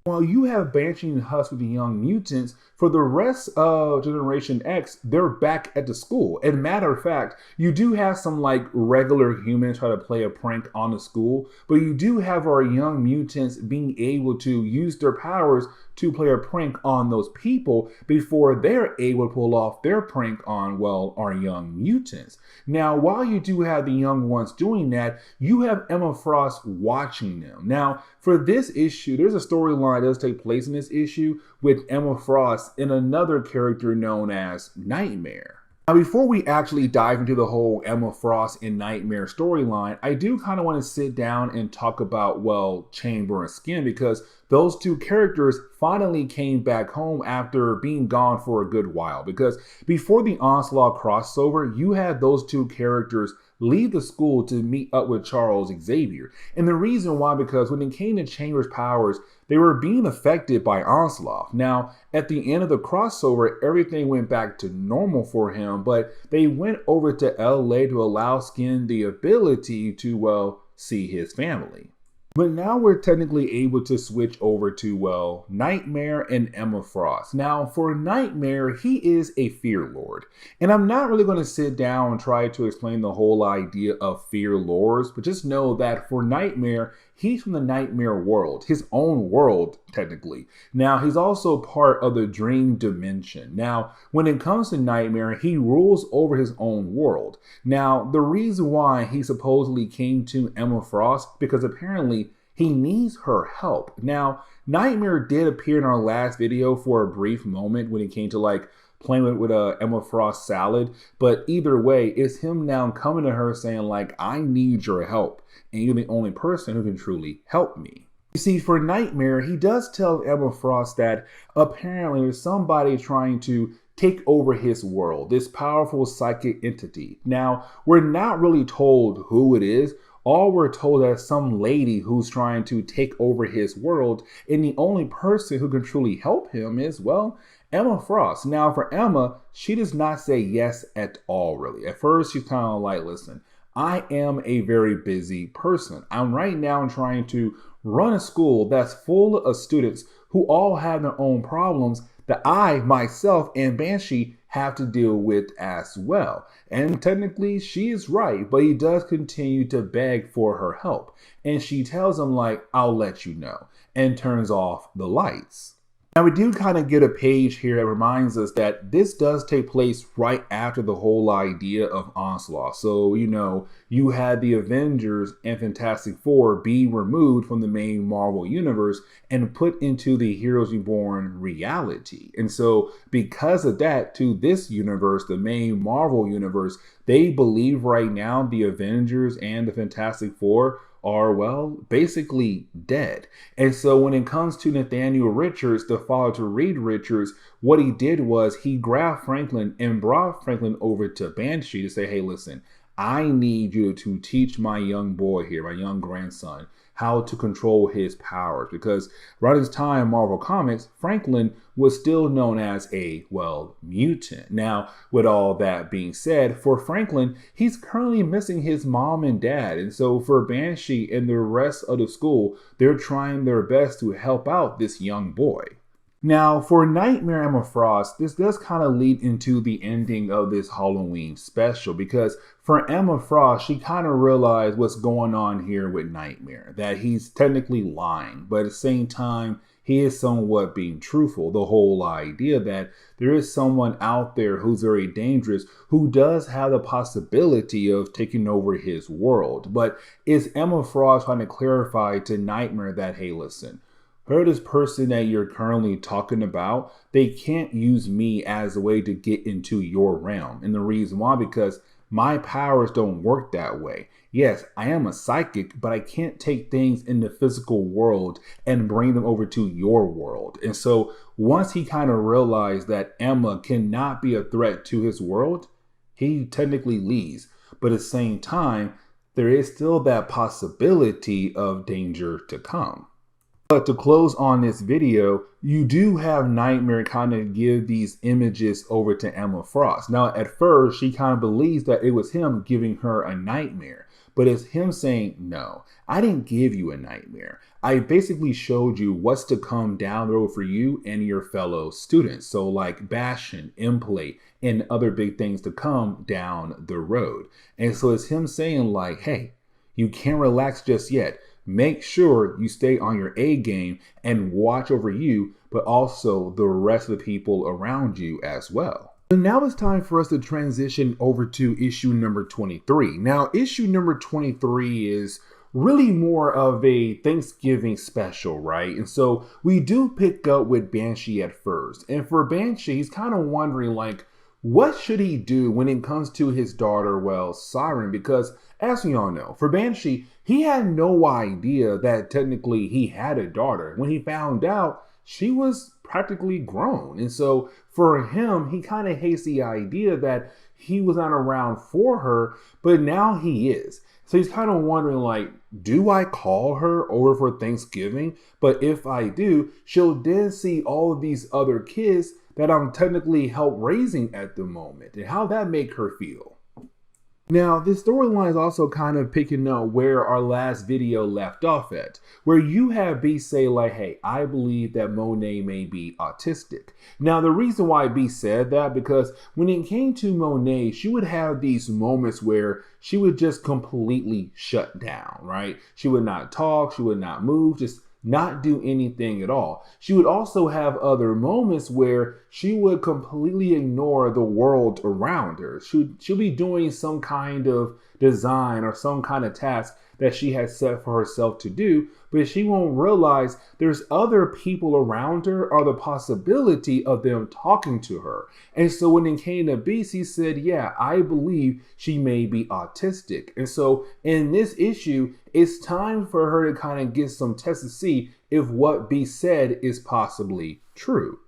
While you have Banshee and Husk with the young mutants, for the rest of Generation X, they're back at the school. And matter of fact, you do have some regular humans try to play a prank on the school, but you do have our young mutants being able to use their powers to play a prank on those people before they're able to pull off their prank on, well, our young mutants. Now, while you do have the young ones doing that, you have Emma Frost watching them. Now, for this issue, there's a storyline that does take place in this issue with Emma Frost and another character known as Nightmare. Now, before we actually dive into the whole Emma Frost and Nightmare storyline, I do kind of want to sit down and talk about, well, Chamber and Skin, because those two characters finally came back home after being gone for a good while. Because before the Onslaught crossover, you had those two characters leave the school to meet up with Charles Xavier. And the reason why, because when it came to Chamber's powers, they were being affected by Onslaught. Now, at the end of the crossover, everything went back to normal for him, but they went over to LA to allow Skin the ability to, well, see his family. But now we're technically able to switch over to, well, Nightmare and Emma Frost. Now, for Nightmare, he is a Fear Lord. And I'm not really going to sit down and try to explain the whole idea of Fear Lords, but just know that for Nightmare, he's from the Nightmare world, his own world, technically. Now, he's also part of the Dream Dimension. Now, when it comes to Nightmare, he rules over his own world. Now, the reason why he supposedly came to Emma Frost, because apparently he needs her help. Now, Nightmare did appear in our last video for a brief moment when it came to playing with Emma Frost salad, but either way, it's him now coming to her saying I need your help, and you're the only person who can truly help me. You see, for Nightmare, he does tell Emma Frost that apparently there's somebody trying to take over his world, this powerful psychic entity. Now, we're not really told who it is. All we're told is some lady who's trying to take over his world, and the only person who can truly help him is, well, Emma Frost. Now, for Emma, she does not say yes at all, really. At first, she's kind of like, listen, I am a very busy person. I'm right now trying to run a school that's full of students who all have their own problems that I, myself, and Banshee have to deal with as well. And technically, she is right, but he does continue to beg for her help. And she tells him, like, I'll let you know, and turns off the lights. Now, we do kind of get a page here that reminds us that this does take place right after the whole idea of Onslaught. So, you had the Avengers and Fantastic Four be removed from the main Marvel universe and put into the Heroes Reborn reality. And so, because of that, to this universe, the main Marvel universe, they believe right now the Avengers and the Fantastic Four are, well, basically dead. And so when it comes to Nathaniel Richards, the father to Reed Richards, what he did was he grabbed Franklin and brought Franklin over to Banshee to say, hey, listen, I need you to teach my young boy here, my young grandson, how to control his powers. Because around this time, Marvel Comics, Franklin was still known as a, well, mutant. Now, with all that being said, for Franklin, he's currently missing his mom and dad. And so for Banshee and the rest of the school, they're trying their best to help out this young boy. Now, for Nightmare Emma Frost, this does kind of lead into the ending of this Halloween special, because for Emma Frost, she kind of realized what's going on here with Nightmare, that he's technically lying, but at the same time, he is somewhat being truthful. The whole idea that there is someone out there who's very dangerous, who does have the possibility of taking over his world. But is Emma Frost trying to clarify to Nightmare that, hey, listen, this person that you're currently talking about, they can't use me as a way to get into your realm. And the reason why, because my powers don't work that way. Yes, I am a psychic, but I can't take things in the physical world and bring them over to your world. And so once he kind of realized that Emma cannot be a threat to his world, he technically leaves. But at the same time, there is still that possibility of danger to come. But to close on this video, you do have Nightmare kind of give these images over to Emma Frost. Now, at first, she kind of believes that it was him giving her a nightmare. But it's him saying, no, I didn't give you a nightmare. I basically showed you what's to come down the road for you and your fellow students. So like Banshee, Emplate, and other big things to come down the road. And so it's him saying like, hey, you can't relax just yet. Make sure you stay on your A game and watch over you, but also the rest of the people around you as well. So now it's time for us to transition over to issue number 23. Now, issue number 23 is really more of a Thanksgiving special, right? And so we do pick up with Banshee at first. And for Banshee, he's kind of wondering like, what should he do when it comes to his daughter, well, Siren? Because as we all know, for Banshee, he had no idea that technically he had a daughter. When he found out, she was practically grown. And so for him, he kind of hates the idea that he was not around for her, but now he is. So he's kind of wondering like, do I call her over for Thanksgiving? But if I do, she'll then see all of these other kids that I'm technically help raising at the moment, and how that make her feel. Now, this storyline is also kind of picking up where our last video left off at, where you have B say like, hey, I believe that Monet may be autistic. Now, the reason why B said that, because when it came to Monet, she would have these moments where she would just completely shut down, right? She would not talk, she would not move, just not do anything at all. She would also have other moments where she would completely ignore the world around her. She'll be doing some kind of design or some kind of task that she has set for herself to do, but she won't realize there's other people around her or the possibility of them talking to her. And so when it came to Beast, he said, yeah, I believe she may be autistic. And so in this issue, it's time for her to kind of get some tests to see if what Beast said is possibly true.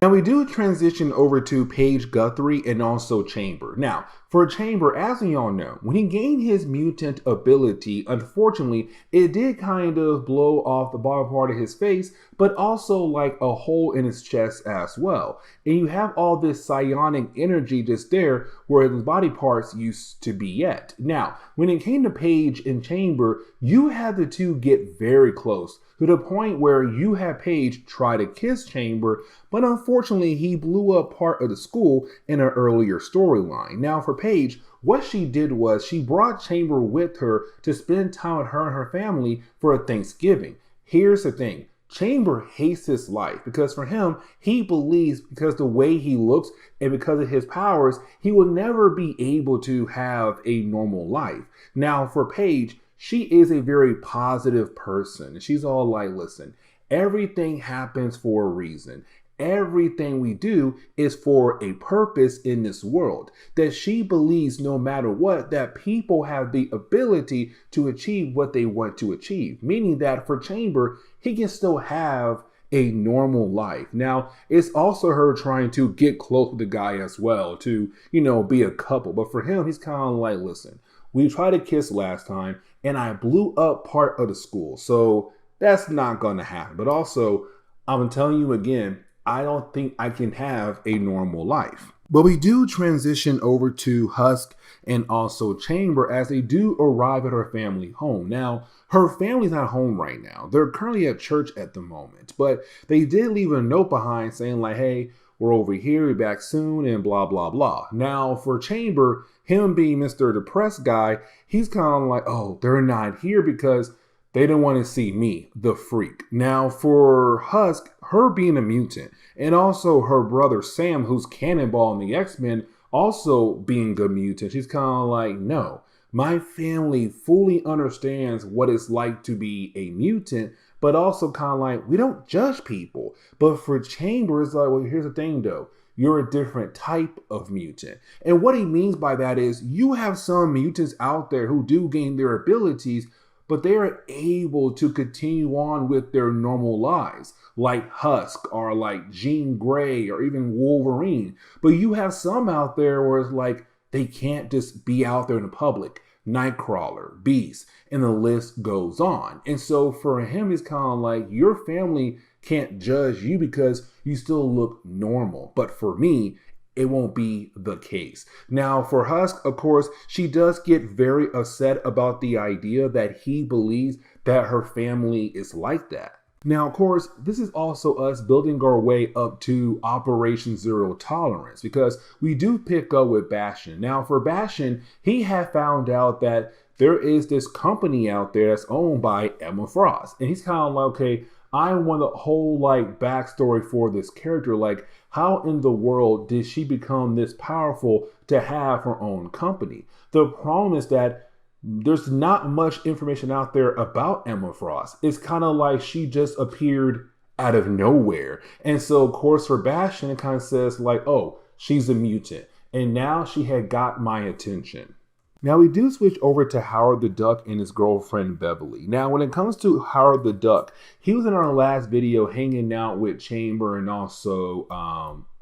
Now we do transition over to Paige Guthrie and also Chamber. Now, For Chamber, as we all know, when he gained his mutant ability, unfortunately, it did kind of blow off the bottom part of his face, but also like a hole in his chest as well. And you have all this psionic energy just there where his body parts used to be at. Now, when it came to Paige and Chamber, you had the two get very close to the point where you had Paige try to kiss Chamber, but unfortunately he blew up part of the school in an earlier storyline. Now for Paige, what she did was she brought Chamber with her to spend time with her and her family for Thanksgiving. Here's the thing. Chamber hates his life because for him, he believes because the way he looks and because of his powers, he will never be able to have a normal life. Now for Paige, she is a very positive person. She's all like, listen, everything happens for a reason. Everything we do is for a purpose in this world. That she believes no matter what, that people have the ability to achieve what they want to achieve. Meaning that for Chamber, he can still have a normal life. Now, it's also her trying to get close with the guy as well to, be a couple. But for him, he's kind of like, listen, we tried to kiss last time and I blew up part of the school. So that's not going to happen. But also, I'm telling you again, I don't think I can have a normal life. But we do transition over to Husk and also Chamber as they do arrive at her family home. Now, her family's not home right now. They're currently at church at the moment, but they did leave a note behind saying like, hey, we're over here, we're back soon, and blah, blah, blah. Now, for Chamber, him being Mr. Depressed guy, he's kind of like, oh, they're not here because they didn't want to see me, the freak. Now, for Husk, her being a mutant, and also her brother Sam, who's Cannonball in the X-Men, also being a mutant, she's kind of like, no, my family fully understands what it's like to be a mutant, but also kind of like, we don't judge people. But for Chamber, it's like, well, here's the thing though. You're a different type of mutant. And what he means by that is you have some mutants out there who do gain their abilities, but they are able to continue on with their normal lives, like Husk or like Jean Grey or even Wolverine. But you have some out there where it's like they can't just be out there in the public. Nightcrawler, Beast, and the list goes on. And so for him, it's kind of like your family can't judge you because you still look normal. But for me, it won't be the case. Now, for Husk, of course, she does get very upset about the idea that he believes that her family is like that. Now, of course, this is also us building our way up to Operation Zero Tolerance because we do pick up with Bastion. Now, for Bastion, he had found out that there is this company out there that's owned by Emma Frost. And he's kind of like, okay, I want the whole backstory for this character. Like, how in the world did she become this powerful to have her own company? The problem is that there's not much information out there about Emma Frost. It's kind of like she just appeared out of nowhere. And so, of course, for Bastion, it kind of says like, oh, she's a mutant. And now she had got my attention. Now we do switch over to Howard the Duck and his girlfriend Beverly. Now when it comes to Howard the Duck, he was in our last video hanging out with Chamber and also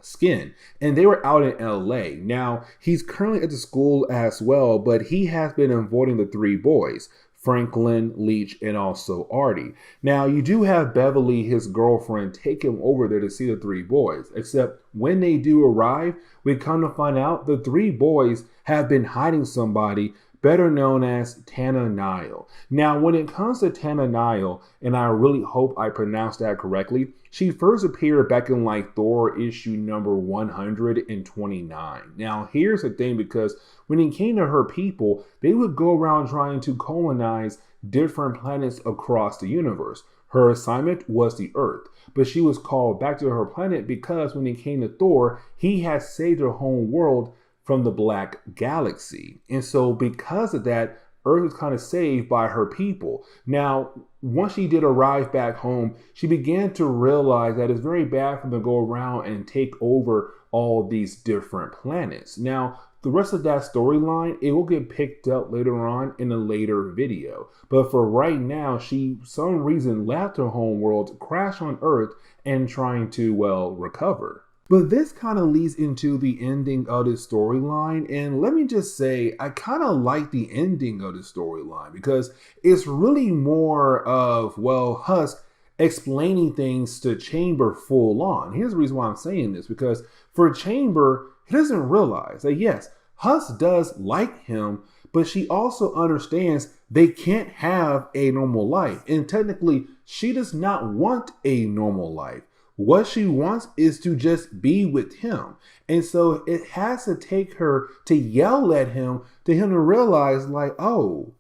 Skin, and they were out in LA. Now he's currently at the school as well, but he has been avoiding the three boys, Franklin, Leech, and also Artie. Now, you do have Beverly, his girlfriend, take him over there to see the three boys. Except when they do arrive, we come to find out the three boys have been hiding somebody better known as Tana Nile. Now, when it comes to Tana Nile, and I really hope I pronounced that correctly, she first appeared back in Thor issue number 129. Now, here's the thing, because when it came to her people, they would go around trying to colonize different planets across the universe. Her assignment was the Earth, but she was called back to her planet because when it came to Thor, he had saved her home world from the Black Galaxy. And so because of that, Earth was kind of saved by her people. Now, once she did arrive back home, she began to realize that it's very bad for them to go around and take over all these different planets. Now, the rest of that storyline, it will get picked up later on in a later video. But for right now, she, for some reason, left her home world, crashed on Earth, and trying to, recover. But this kind of leads into the ending of the storyline. And let me just say, I kind of like the ending of the storyline because it's really more of, well, Husk explaining things to Chamber full on. Here's the reason why I'm saying this, because for Chamber, he doesn't realize that, yes, Husk does like him, but she also understands they can't have a normal life. And technically, she does not want a normal life. What she wants is to just be with him. And so it has to take her to yell at him to realize, like, oh,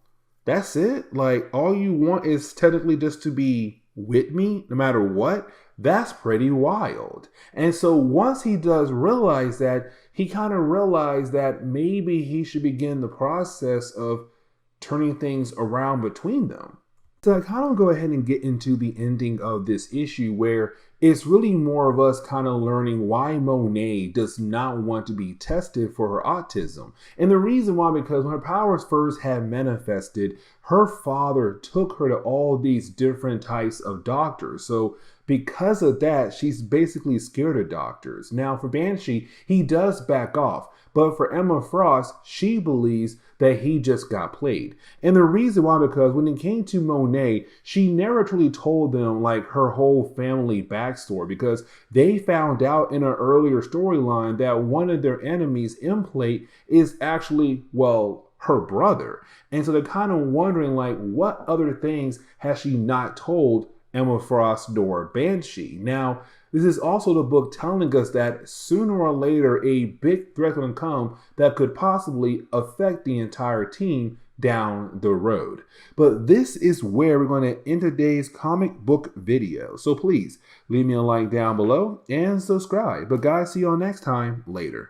that's it? Like, all you want is technically just to be with me no matter what? That's pretty wild. And so once he does realize that, he kind of realized that maybe he should begin the process of turning things around between them. So I kind of go ahead and get into the ending of this issue where it's really more of us kind of learning why Monet does not want to be tested for her autism. And the reason why, because when her powers first had manifested, her father took her to all these different types of doctors. So because of that, she's basically scared of doctors. Now for Banshee, he does back off. But for Emma Frost, she believes that he just got played. And the reason why, because when it came to Monet, she never truly told them like her whole family backstory, because they found out in an earlier storyline that one of their enemies, Emplate, is actually, well, her brother. And so they're kind of wondering like, what other things has she not told Emma Frost nor Banshee? Now, this is also the book telling us that sooner or later a big threat will come that could possibly affect the entire team down the road. But this is where we're going to end today's comic book video. So please leave me a like down below and subscribe. But guys, see you all next time. Later.